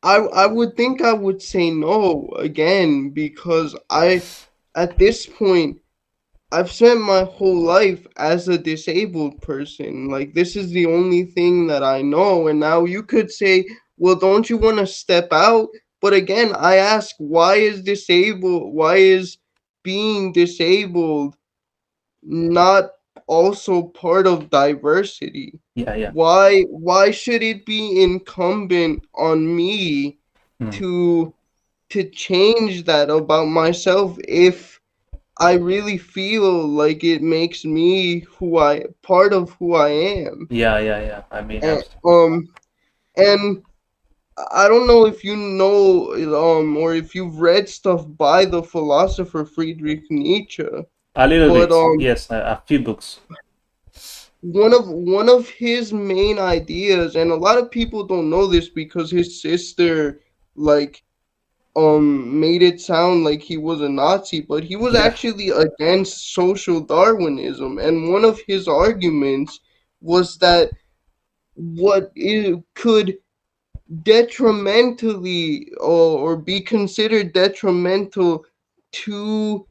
I would think I would say no again, because at this point, I've spent my whole life as a disabled person. Like, this is the only thing that I know. And now you could say, well, don't you want to step out? But again, I ask, why is being disabled not also part of diversity? Yeah. Why should it be incumbent on me Mm. to change that about myself if I really feel like it makes me part of who I am? Yeah. I mean, And and I don't know if you know, or if you've read stuff by the philosopher Friedrich Nietzsche, a little but bit. Yes, a few books. one of his main ideas, and a lot of people don't know this because his sister, like, made it sound like he was a Nazi, but he was Yeah. actually against social Darwinism. And one of his arguments was that what it could detrimentally, or be considered detrimental to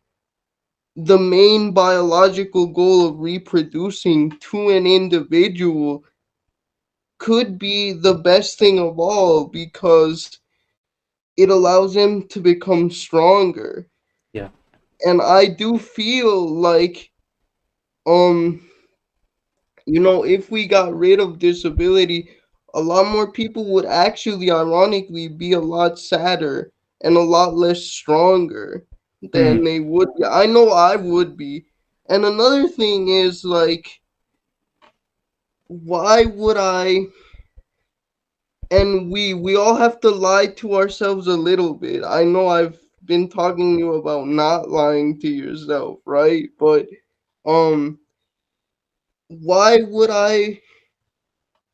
the main biological goal of reproducing to an individual could be the best thing of all, because it allows him to become stronger. Yeah. And I do feel like, um if we got rid of disability, a lot more people would actually ironically be a lot sadder and a lot less stronger Mm. than they would be. I know I would be. And another thing is, like, why would I, and we all have to lie to ourselves a little bit. I know I've been talking to you about not lying to yourself, right? But um why would I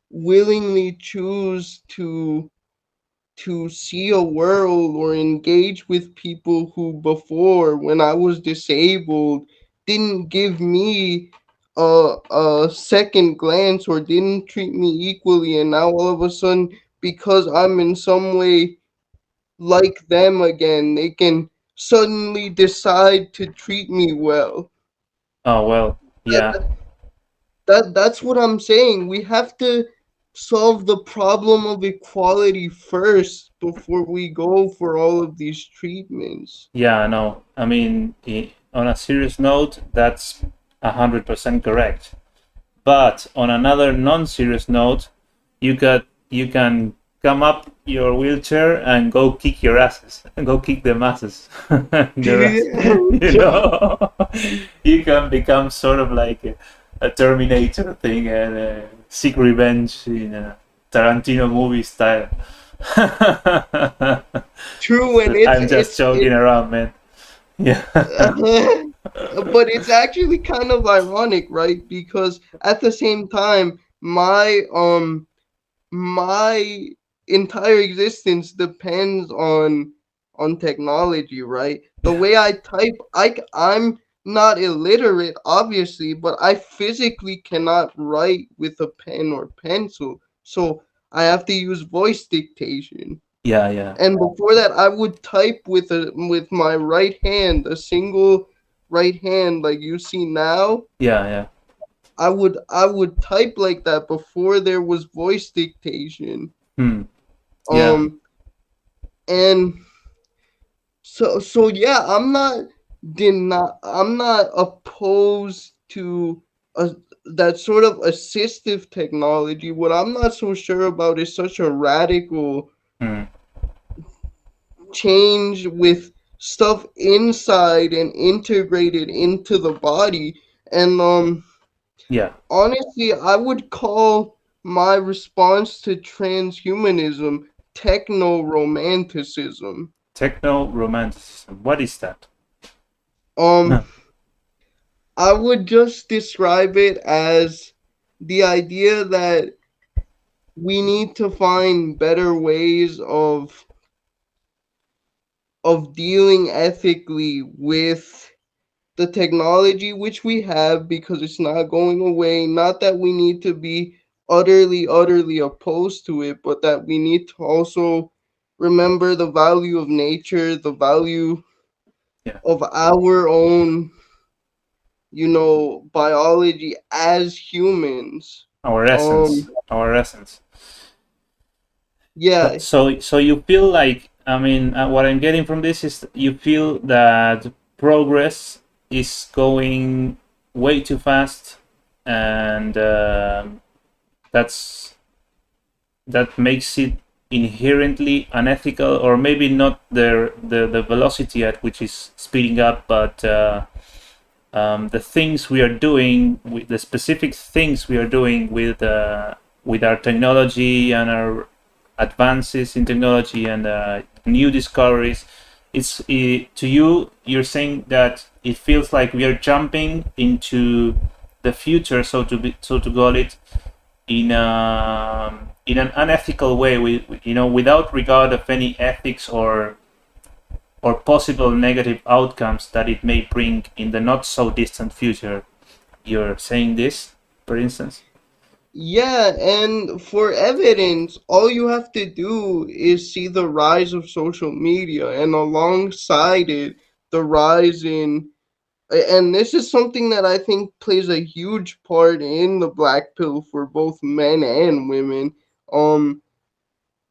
willingly choose to see a world or engage with people who before, when I was disabled, didn't give me a second glance or didn't treat me equally, and now all of a sudden, because I'm in some way like them again, they can suddenly decide to treat me well. Oh well. Yeah. That's what I'm saying. We have to solve the problem of equality first before we go for all of these treatments. Yeah. No. I mean, on a serious note, that's 100% correct. But on another non-serious note, you can come up your wheelchair and go kick your asses and go kick the masses. Your ass. You can become sort of like a Terminator thing and seek revenge in a Tarantino movie style. True, and I'm just joking around, man. Yeah. But it's actually kind of ironic, right? Because at the same time, my entire existence depends on technology, right? The Yeah. way I type, I'm not illiterate, obviously, but I physically cannot write with a pen or pencil, so I have to use voice dictation. Yeah, yeah, And before that, I would type with my right hand, a single right hand, like you see now. yeah, yeah. I would type like that before there was voice dictation. Hmm. Yeah. Um, and so yeah, I'm not opposed to a, that sort of assistive technology. What I'm not so sure about is such a radical Hmm. change with stuff inside and integrated into the body. And Yeah. honestly, I would call my response to transhumanism techno-romanticism. Techno-Romanticism. What is that? Um, I would just describe it as the idea that we need to find better ways of dealing ethically with the technology which we have, because it's not going away. Not that we need to be utterly opposed to it, but that we need to also remember the value of nature, the value Yeah. of our own, biology as humans. Our Um, essence. Our essence. So, yeah, so you feel like, I mean, what I'm getting from this is you feel that progress is going way too fast, and that's that makes it inherently unethical, or maybe not the velocity at which is speeding up, but the things we are doing, with the specific things we are doing with our technology and our advances in technology and new discoveries. To you, you're saying that it feels like we are jumping into the future, so to call it, in an unethical way, without regard of any ethics or possible negative outcomes that it may bring in the not so distant future. You're saying this, for instance? yeah, and for evidence, all you have to do is see the rise of social media, and alongside it, the rise in, and this is something that I think plays a huge part in the black pill for both men and women. Um,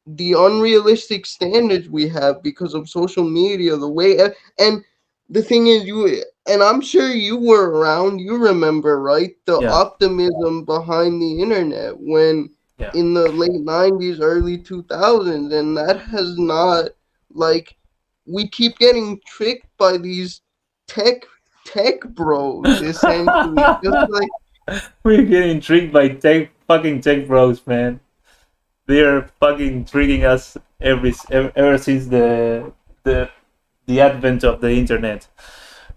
the unrealistic standards we have because of social media, the way, and the thing is, and I'm sure you were around, you remember, right? The Yeah, optimism behind the internet when yeah. in the late 90s, early 2000s, and that has not, like, we keep getting tricked by these tech tech bros, essentially, just like, We're getting intrigued by fucking tech bros, man. They're fucking tricking us ever since the the advent of the internet.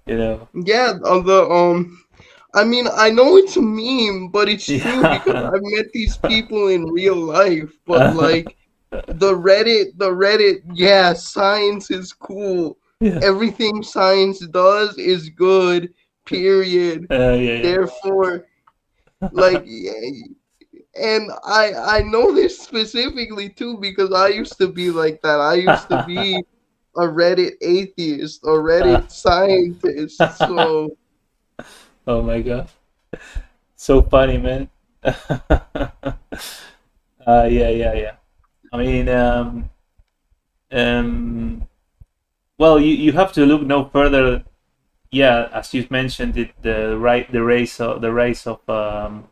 You know. yeah, on the I mean, I know it's a meme, but it's true because Yeah. I've met these people in real life. But like the Reddit, yeah, science is cool. Yeah. Everything science does is good. Period. Yeah. Therefore, like, yeah, and I know this specifically too because I used to be like that. I used to be a Reddit atheist, a Reddit scientist. Yeah. So Oh my god. So funny, man. Yeah. I mean, um, well, you have to look no further. Yeah, as you mentioned it, the rise of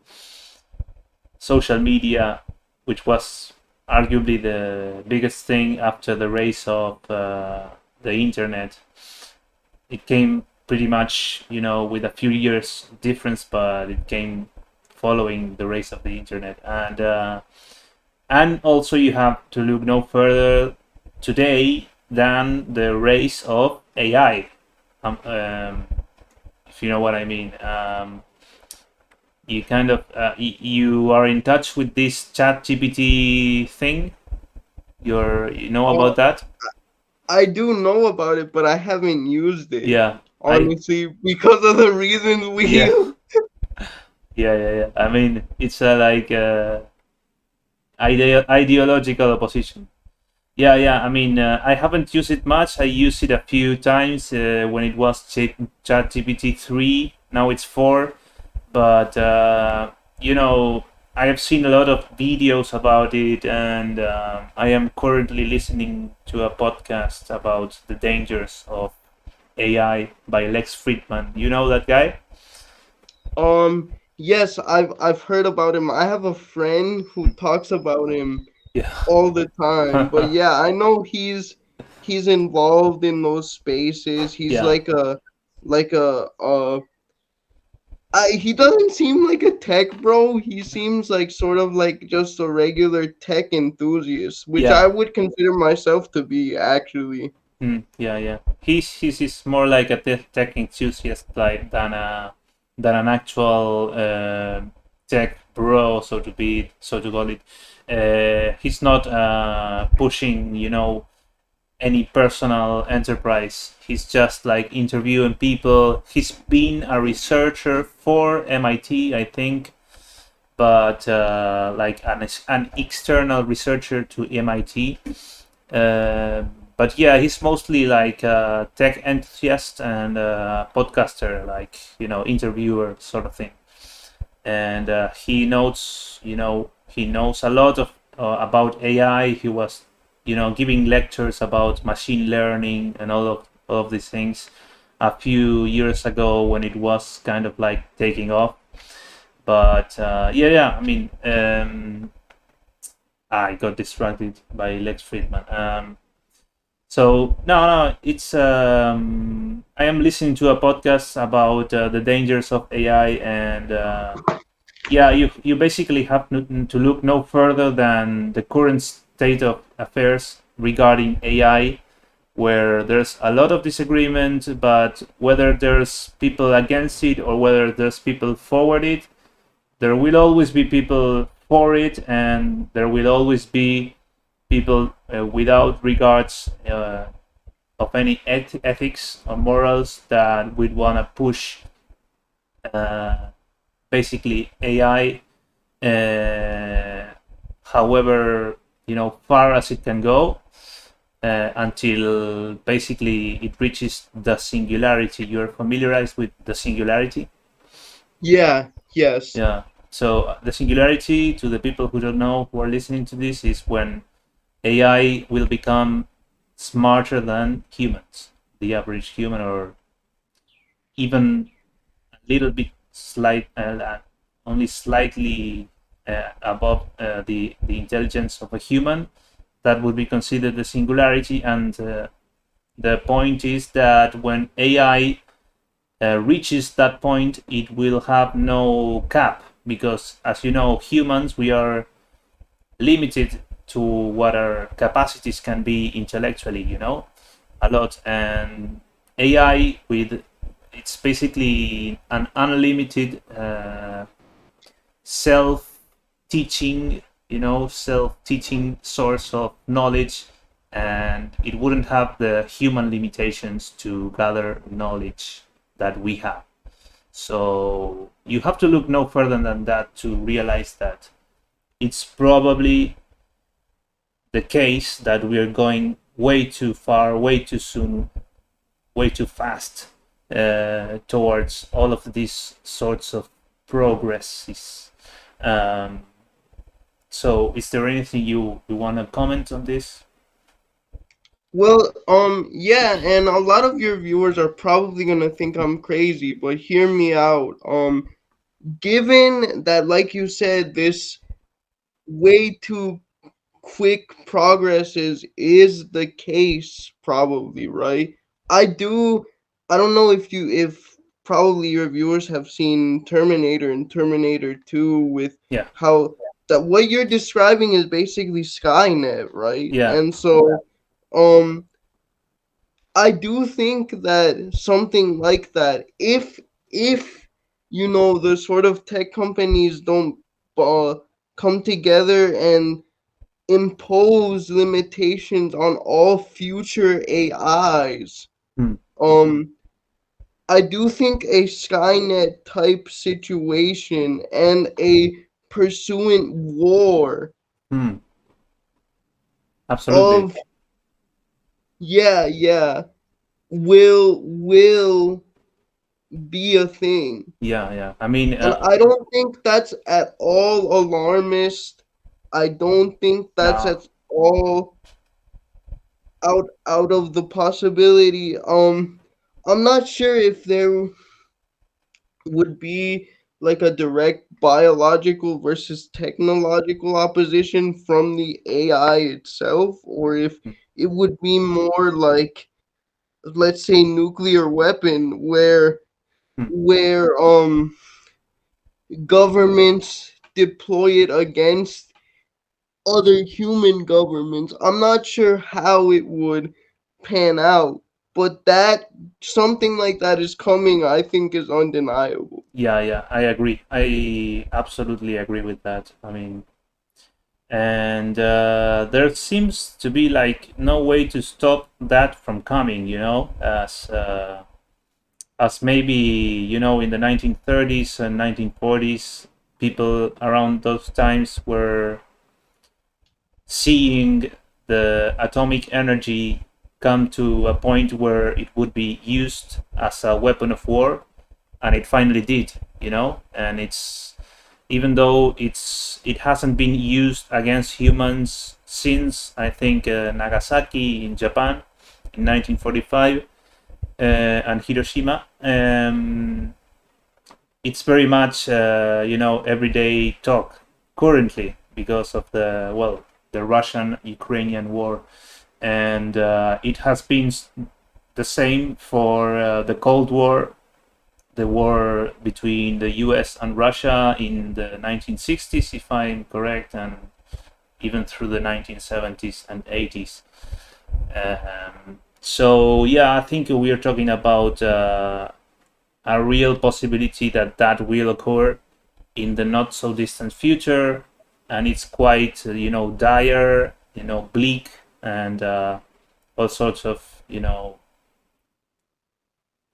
social media, which was arguably the biggest thing after the rise of the internet. It came pretty much, with a few years difference, but it came following the rise of the internet, and also you have to look no further today than the rise of AI. Um, um, if you know what I mean. You kind of you are in touch with this ChatGPT thing. You know Oh, about that? I do know about it, but I haven't used it, Yeah, I honestly, because of the reasons yeah we. yeah. I mean, it's like ideological opposition. Yeah. I mean, I haven't used it much. I used it a few times when it was ChatGPT 3. Now it's 4. But, I have seen a lot of videos about it, and I am currently listening to a podcast about the dangers of AI by Lex Friedman. You know that guy? Yes, I've heard about him. I have a friend who talks about him Yeah. all the time. But yeah, I know he's involved in those spaces. He's Yeah. like he doesn't seem like a tech bro. He seems like sort of like just a regular tech enthusiast, which I Yeah. would consider myself to be actually. Yeah. He's more like a tech enthusiast, like than an actual tech bro, so to call it. He's not pushing, any personal enterprise. He's just like interviewing people. He's been a researcher for MIT, I think, but like an external researcher to MIT. Uh, but yeah, he's mostly like a tech enthusiast and a podcaster, like interviewer sort of thing. And he knows a lot of about AI. He was giving lectures about machine learning and all of these things a few years ago when it was kind of like taking off. But I mean, I got distracted by Lex Friedman. So no, it's I am listening to a podcast about the dangers of AI, and yeah, you basically have to look no further than the current state of affairs regarding AI, where there's a lot of disagreement, but whether there's people against it or whether there's people for it, there will always be people for it, and there will always be people without regards of any ethics or morals that would want to push uh, basically AI, however far as it can go, until basically it reaches the singularity. You're familiarized with the singularity? Yeah, yes. Yeah. So the singularity, to the people who don't know, who are listening to this, is when AI will become smarter than humans, the average human, or even a little bit only slightly above the intelligence of a human. That would be considered the singularity. And the point is that when AI reaches that point, it will have no cap, because, as you know, humans, we are limited to what our capacities can be intellectually, a lot. And AI, with it's basically an unlimited self-teaching, self-teaching source of knowledge, and it wouldn't have the human limitations to gather knowledge that we have. So you have to look no further than that to realize that it's probably the case that we are going way too far, way too soon, way too fast towards all of these sorts of progresses. Um, so, is there anything you want to comment on this? Well, yeah, and a lot of your viewers are probably gonna think I'm crazy, but hear me out. Given that, like you said, this way too quick progress is the case, probably, right? I do. I don't know if probably your viewers have seen Terminator and Terminator 2 with Yeah, how that what you're describing is basically Skynet, right? yeah, And so, um I do think that something like that, if if the sort of tech companies don't uh, come together and impose limitations on all future AIs. Hmm. Um, I do think a Skynet type situation and a pursuant war Hmm. Absolutely. of yeah will be a thing. Yeah, yeah. I mean, And I don't think that's at all alarmist. I don't think that's no. at all out of the possibility. I'm not sure if there would be like a direct biological versus technological opposition from the AI itself, or if Hmm. it would be more like, let's say, nuclear weapon Hmm. where governments deploy it against other human governments. I'm not sure how it would pan out, but that something like that is coming, I think, is undeniable. Yeah, yeah. I agree. I absolutely agree with that. I mean, and there seems to be like no way to stop that from coming. As maybe in the 1930s and 1940s, people around those times were seeing the atomic energy come to a point where it would be used as a weapon of war, and it finally did. And it's, even though it hasn't been used against humans since, I think, Nagasaki in Japan in 1945, and Hiroshima. It's very much everyday talk currently because of the Russian-Ukrainian war, and it has been the same for the Cold War, the war between the US and Russia in the 1960s, if I'm correct, and even through the 1970s and 80s. So yeah, I think we are talking about a real possibility that that will occur in the not so distant future, and it's quite dire, bleak, and all sorts of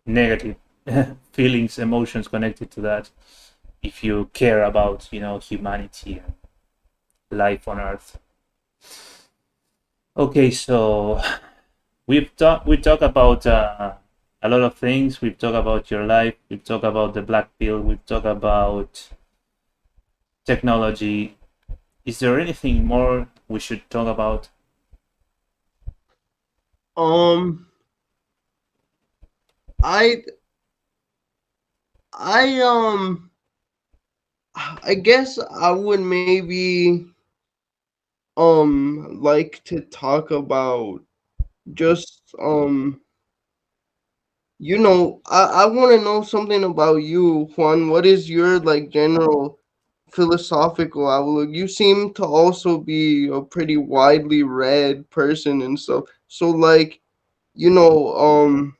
negative feelings, emotions connected to that, if you care about humanity and life on Earth. Okay, so we talk about a lot of things. We've talked about your life. We've talked about the black pill. We've talked about technology. Is there anything more we should talk about? Um, I I I guess I would maybe like to talk about just I want to know something about you, Juan. What is your like general philosophical outlook? You seem to also be a pretty widely read person and stuff. So like, you know,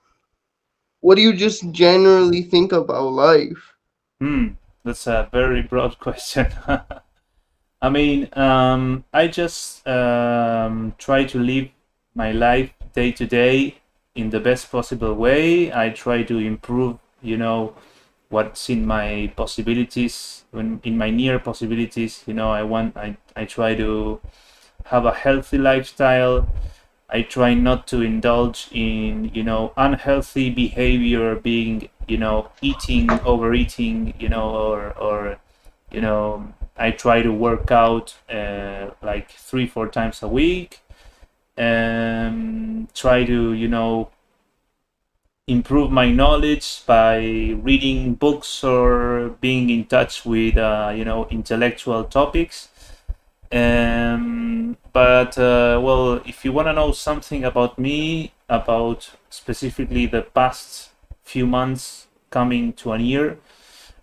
what do you just generally think about life? Hmm, that's a very broad question. I mean, I just try to live my life day to day in the best possible way. I try to improve, what's in my possibilities, when in my near possibilities. I try to have a healthy lifestyle. I try not to indulge in, unhealthy behavior, being, eating, overeating, I try to work out like 3-4 times a week, and try to, improve my knowledge by reading books or being in touch with, intellectual topics. But well, if you want to know something about me, about specifically the past few months coming to a year,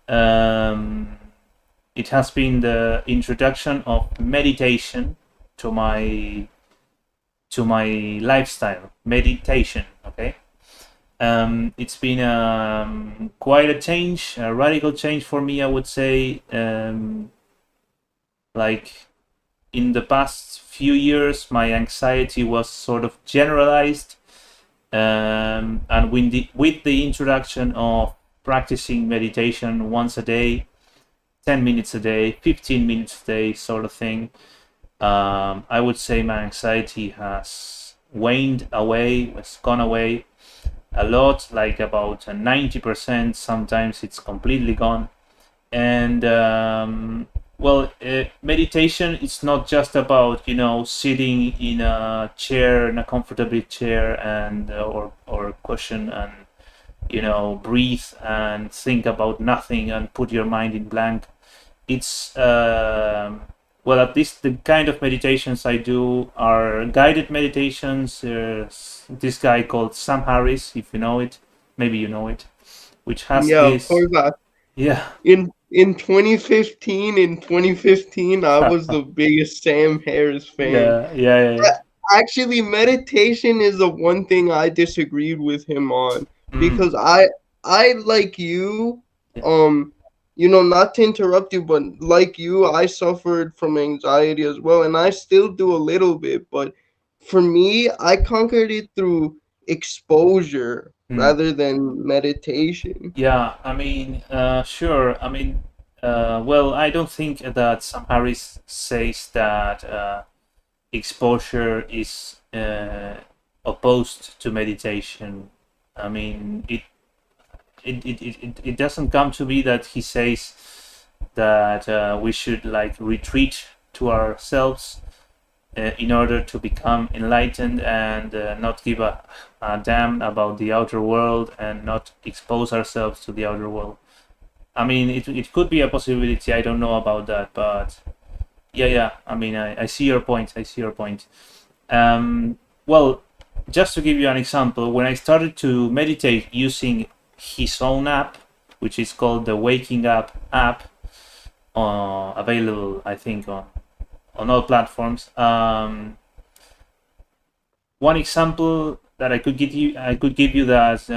um, it has been the introduction of meditation to my lifestyle. Meditation, okay. It's been quite a change, a radical change for me, I would say. Like in the past few years, my anxiety was sort of generalized, and with the introduction of practicing meditation once a day, 10 minutes a day, 15 minutes a day, sort of thing, I would say my anxiety has waned away, has gone away a lot, like about 90%. Sometimes it's completely gone. And well, meditation is not just about sitting in a chair, in a comfortable chair, and or cushion, and breathe and think about nothing and put your mind in blank. It's well, at least the kind of meditations I do are guided meditations. There's this guy called Sam Harris, if you know it, maybe you know it, which has Yeah, of this. course. Yeah. In 2015, I was the biggest Sam Harris fan. Yeah, yeah, yeah, yeah. Actually, meditation is the one thing I disagreed with him on, Mm, because I like you, yeah, um not to interrupt you, but like you, I suffered from anxiety as well, and I still do a little bit, but for me, I conquered it through exposure mm. rather than meditation. Yeah. I mean, sure. I mean, well, I don't think that Sam Harris says that exposure is opposed to meditation. I mean, it doesn't come to me that he says that we should like retreat to ourselves in order to become enlightened and not give a damn about the outer world and not expose ourselves to the outer world. I mean, it could be a possibility. I don't know about that, but yeah, yeah. I mean, I see your point. I see your point. Well, just to give you an example, when I started to meditate using his own app, which is called the Waking Up app, available, I think, on all platforms. One example that I could give you that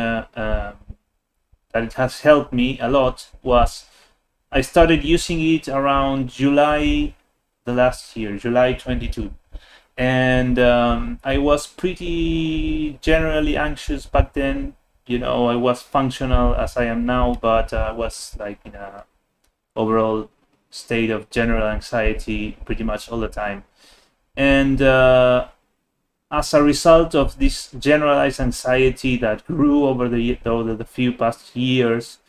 it has helped me a lot was I started using it around July the last year, July 22, and I was pretty generally anxious back then. I was functional as I am now, but I was like in a overall state of general anxiety pretty much all the time. And as a result of this generalized anxiety that grew over the few past years,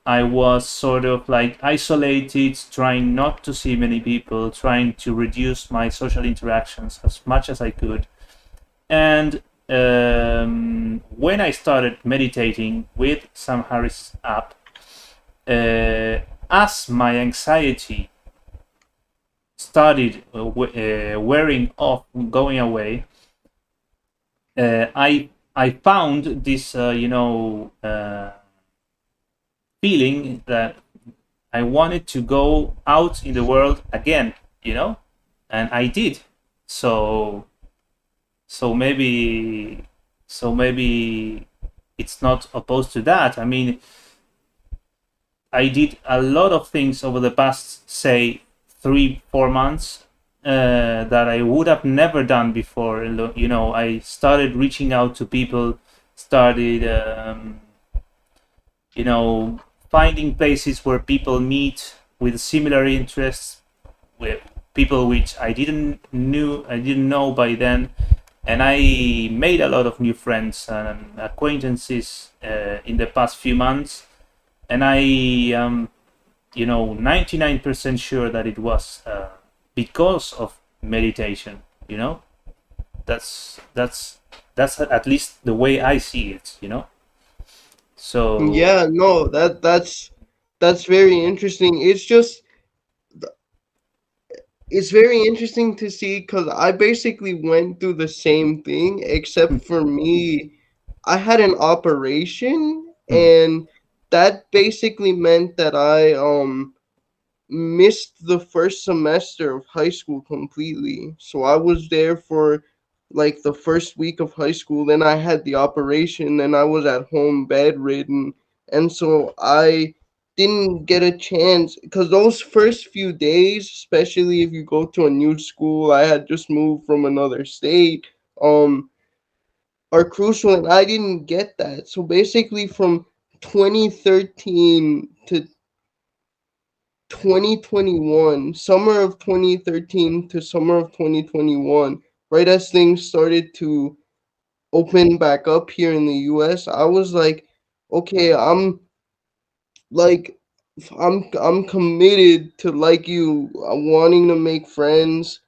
I was sort of like isolated, trying not to see many people, trying to reduce my social interactions as much as I could. And when I started meditating with Sam Harris app, as my anxiety started wearing off, going away, I found this feeling that I wanted to go out in the world again, and I did. So so maybe so maybe it's not opposed to that. I mean, I did a lot of things over the past, say, 3-4 months that I would have never done before. I started reaching out to people, started, you know, finding places where people meet with similar interests, with people which I didn't know by then, and I made a lot of new friends and acquaintances in the past few months, and I am 99% sure that it was because of meditation. That's at least the way I see it. So Yeah, no, that's very interesting. It's very interesting to see, because I basically went through the same thing, except for me, I had an operation, hmm, and that basically meant that I missed the first semester of high school completely. So I was there for like the first week of high school. Then I had the operation, then I was at home bedridden, and so I didn't get a chance because those first few days, especially if you go to a new school, I had just moved from another state, um, are crucial, and I didn't get that. So basically, from 2013 to 2021, summer of 2013 to summer of 2021, right as things started to open back up here in the US, I was like, okay, like I'm committed to, like, you, wanting to make friends.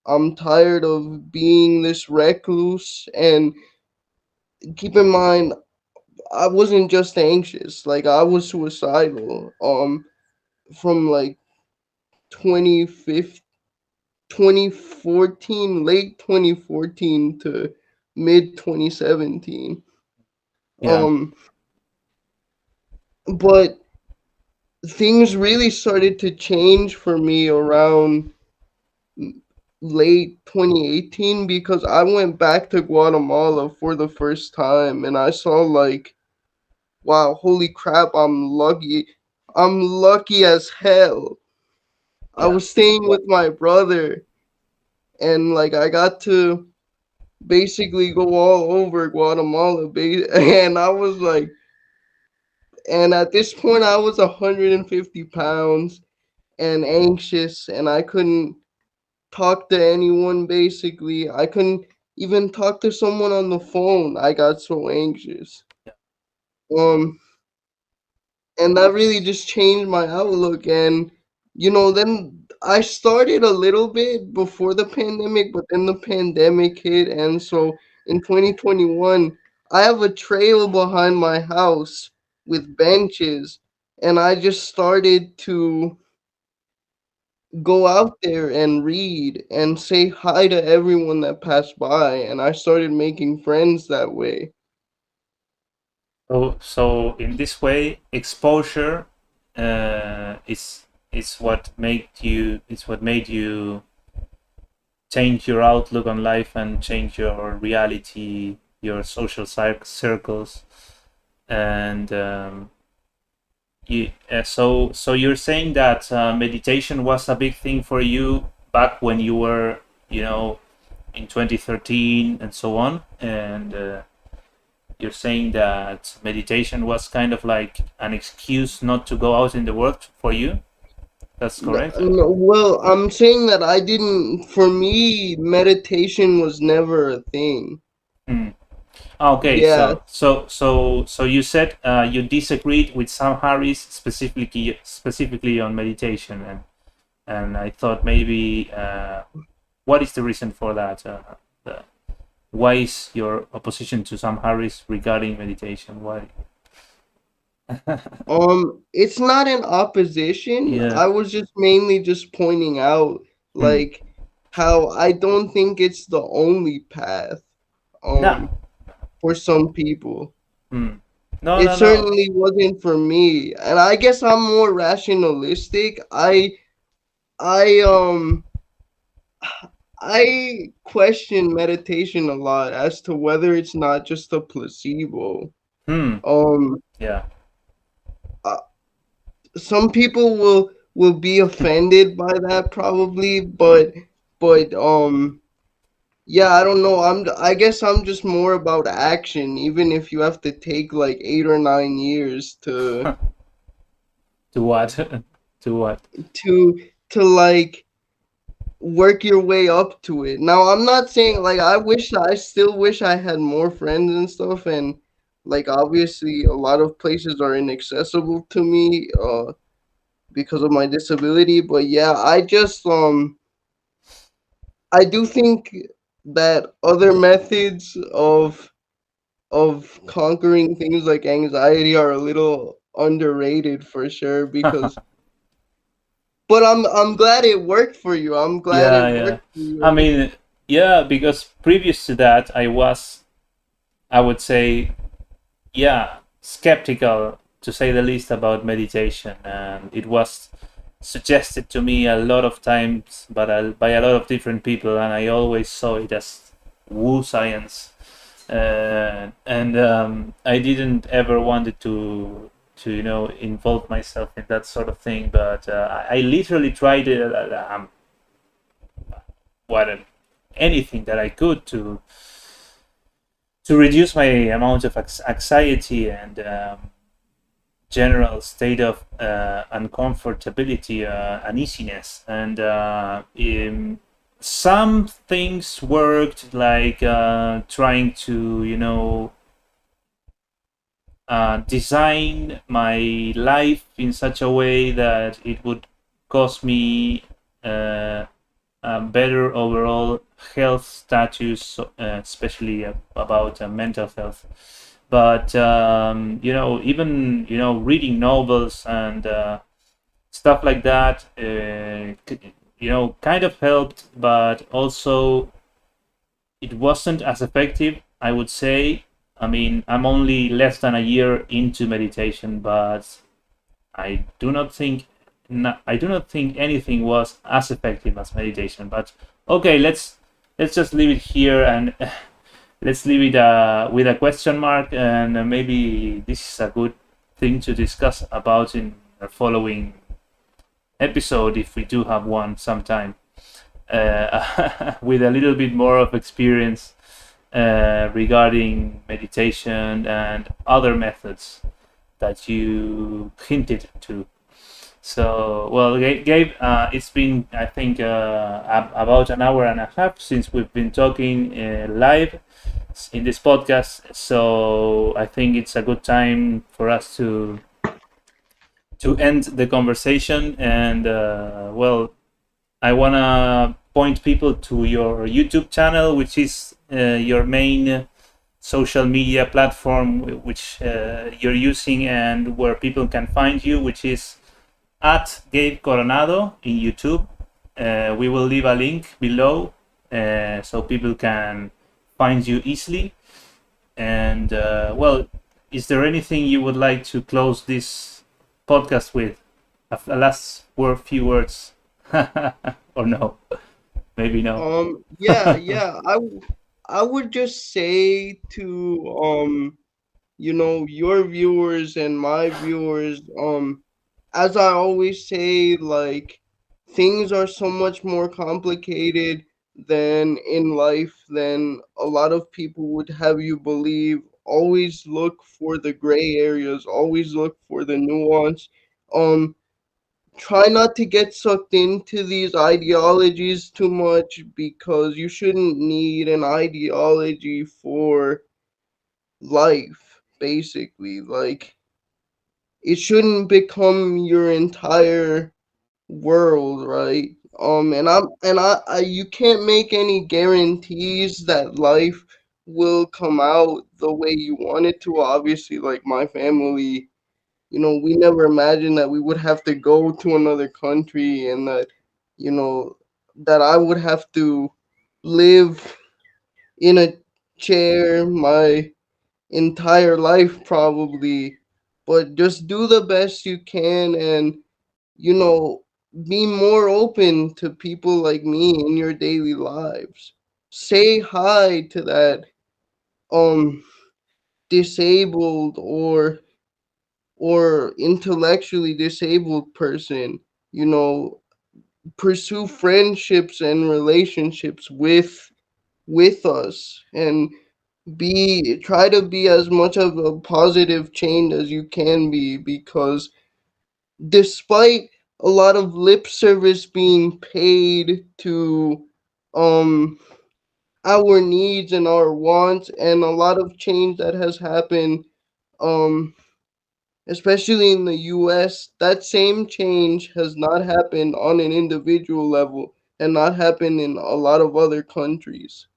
I'm tired of being this recluse, and keep in mind I wasn't just anxious, like I was suicidal from like 2015 2014, late 2014 to mid 2017. Yeah. But things really started to change for me around late 2018 because I went back to Guatemala for the first time and I saw, like, wow, holy crap, I'm lucky. I'm lucky as hell. I Yeah. was staying with my brother and, like, I got to basically go all over Guatemala, and I was like, and at this point, I was 150 pounds and anxious, and I couldn't talk to anyone. Basically, I couldn't even talk to someone on the phone. I got so anxious. Um, and that really just changed my outlook. And then I started a little bit before the pandemic, but then the pandemic hit, and so in 2021 I have a trail behind my house with benches, and I just started to go out there and read and say hi to everyone that passed by, and I started making friends that way. So in this way, exposure is what made you change your outlook on life and change your reality, your social circles, and so you're saying that meditation was a big thing for you back when you were, in 2013 and so on, and you're saying that meditation was kind of like an excuse not to go out in the world for you. That's correct? No, well, I'm saying that I didn't. For me, meditation was never a thing. Hmm. Okay, Yeah, so you said you disagreed with Sam Harris specifically on meditation, and I thought maybe what is the reason for that? Why is your opposition to Sam Harris regarding meditation? Why? it's not an opposition. Yeah. I was just mainly just pointing out, Hmm. like, how I don't think it's the only path, No. for some people. Hmm. No, It no, no. certainly wasn't for me, and I guess I'm more rationalistic. I I question meditation a lot as to whether it's not just a placebo. Hmm. Um, Yeah. uh, some people will be offended by that probably, but yeah, I don't know. I guess I'm just more about action, even if you have to take like 8 or 9 years To what? To what? to to like work your way up to it. Now, I'm not saying, Yeah. like, I still wish I had more friends and stuff, and like obviously a lot of places are inaccessible to me because of my disability, but yeah, I do think that other methods of conquering things like anxiety are a little underrated for sure because but I'm glad it worked for you. I'm glad it Yeah, yeah. worked for I you. mean, yeah, because previous to that, I would say, yeah, skeptical to say the least about meditation, and it was suggested to me a lot of times, but by a lot of different people, and I always saw it as woo science, and I didn't ever wanted to involve myself in that sort of thing. But I literally tried it, what anything that I could to reduce my amount of anxiety and general state of uncomfortability, uneasiness, and some things worked, like trying to design my life in such a way that it would cause me a better overall health status, especially about mental health. But even reading novels and stuff like that, kind of helped, but also it wasn't as effective, I would say. I mean, I'm only less than a year into meditation, but I do not think anything was as effective as meditation. But okay, let's just leave it here, and let's leave it with a question mark, and maybe this is a good thing to discuss about in the following episode, if we do have one sometime, with a little bit more of experience regarding meditation and other methods that you hinted to. So, well, Gabe, it's been, I think, about an hour and a half since we've been talking live in this podcast. So I think it's a good time for us to end the conversation. And well, I wanna point people to your YouTube channel, which is your main social media platform, which you're using and where people can find you, which is at Gabe Coronado in YouTube. We will leave a link below so people can find you easily. And well, is there anything you would like to close this podcast with? A last few words, or no? Maybe no. Yeah, I would just say to your viewers and my viewers, as I always say, like, things are so much more complicated than in life than a lot of people would have you believe. Always look for the gray areas, always look for the nuance. Um, Try not to get sucked into these ideologies too much, because you shouldn't need an ideology for life, basically. Like, it shouldn't become your entire world, right? I you can't make any guarantees that life will come out the way you want it to. Obviously, like my family, we never imagined that we would have to go to another country, and that, you know, that I would have to live in a chair my entire life, probably. But just do the best you can, and, you know, be more open to people like me in your daily lives. Say hi to that um disabled or intellectually disabled person. You know, pursue friendships and relationships with us, and be try to be as much of a positive change as you can be, because despite a lot of lip service being paid to um our needs and our wants, and a lot of change that has happened, um especially in the US, that same change has not happened on an individual level, and not happened in a lot of other countries.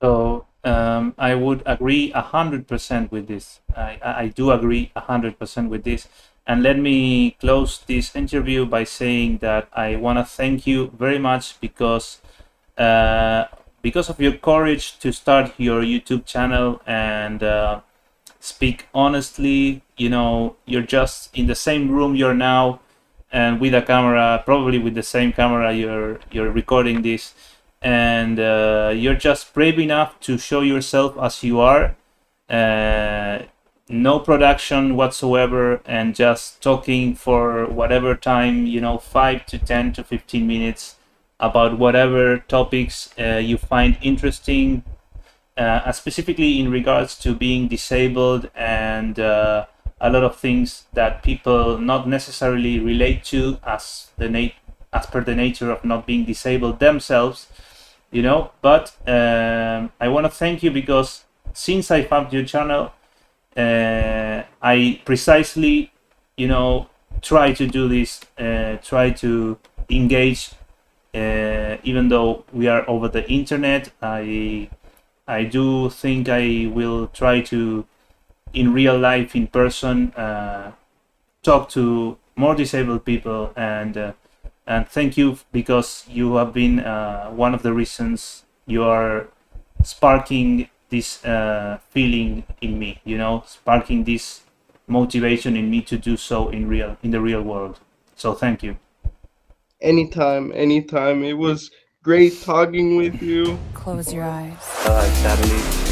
So I would agree 100% with this. I do agree 100% with this. And let me close this interview by saying that I want to thank you very much, uh, because of your courage to start your YouTube channel and speak honestly. You're just in the same room you're now, and with a camera, probably with the same camera you're recording this. and you're just brave enough to show yourself as you are. No production whatsoever, and just talking for whatever time, 5 to 10 to 15 minutes about whatever topics you find interesting, specifically in regards to being disabled, and a lot of things that people not necessarily relate to as per the nature of not being disabled themselves, But I want to thank you because since I found your channel, I precisely, try to do this, try to engage, even though we are over the internet. I do think I will try to, in real life, in person, talk to more disabled people, and thank you because you have been one of the reasons you are sparking this feeling in me, sparking this motivation in me to do so in the real world. So thank you. Anytime, anytime. It was great talking with you. Close your eyes. Sadly.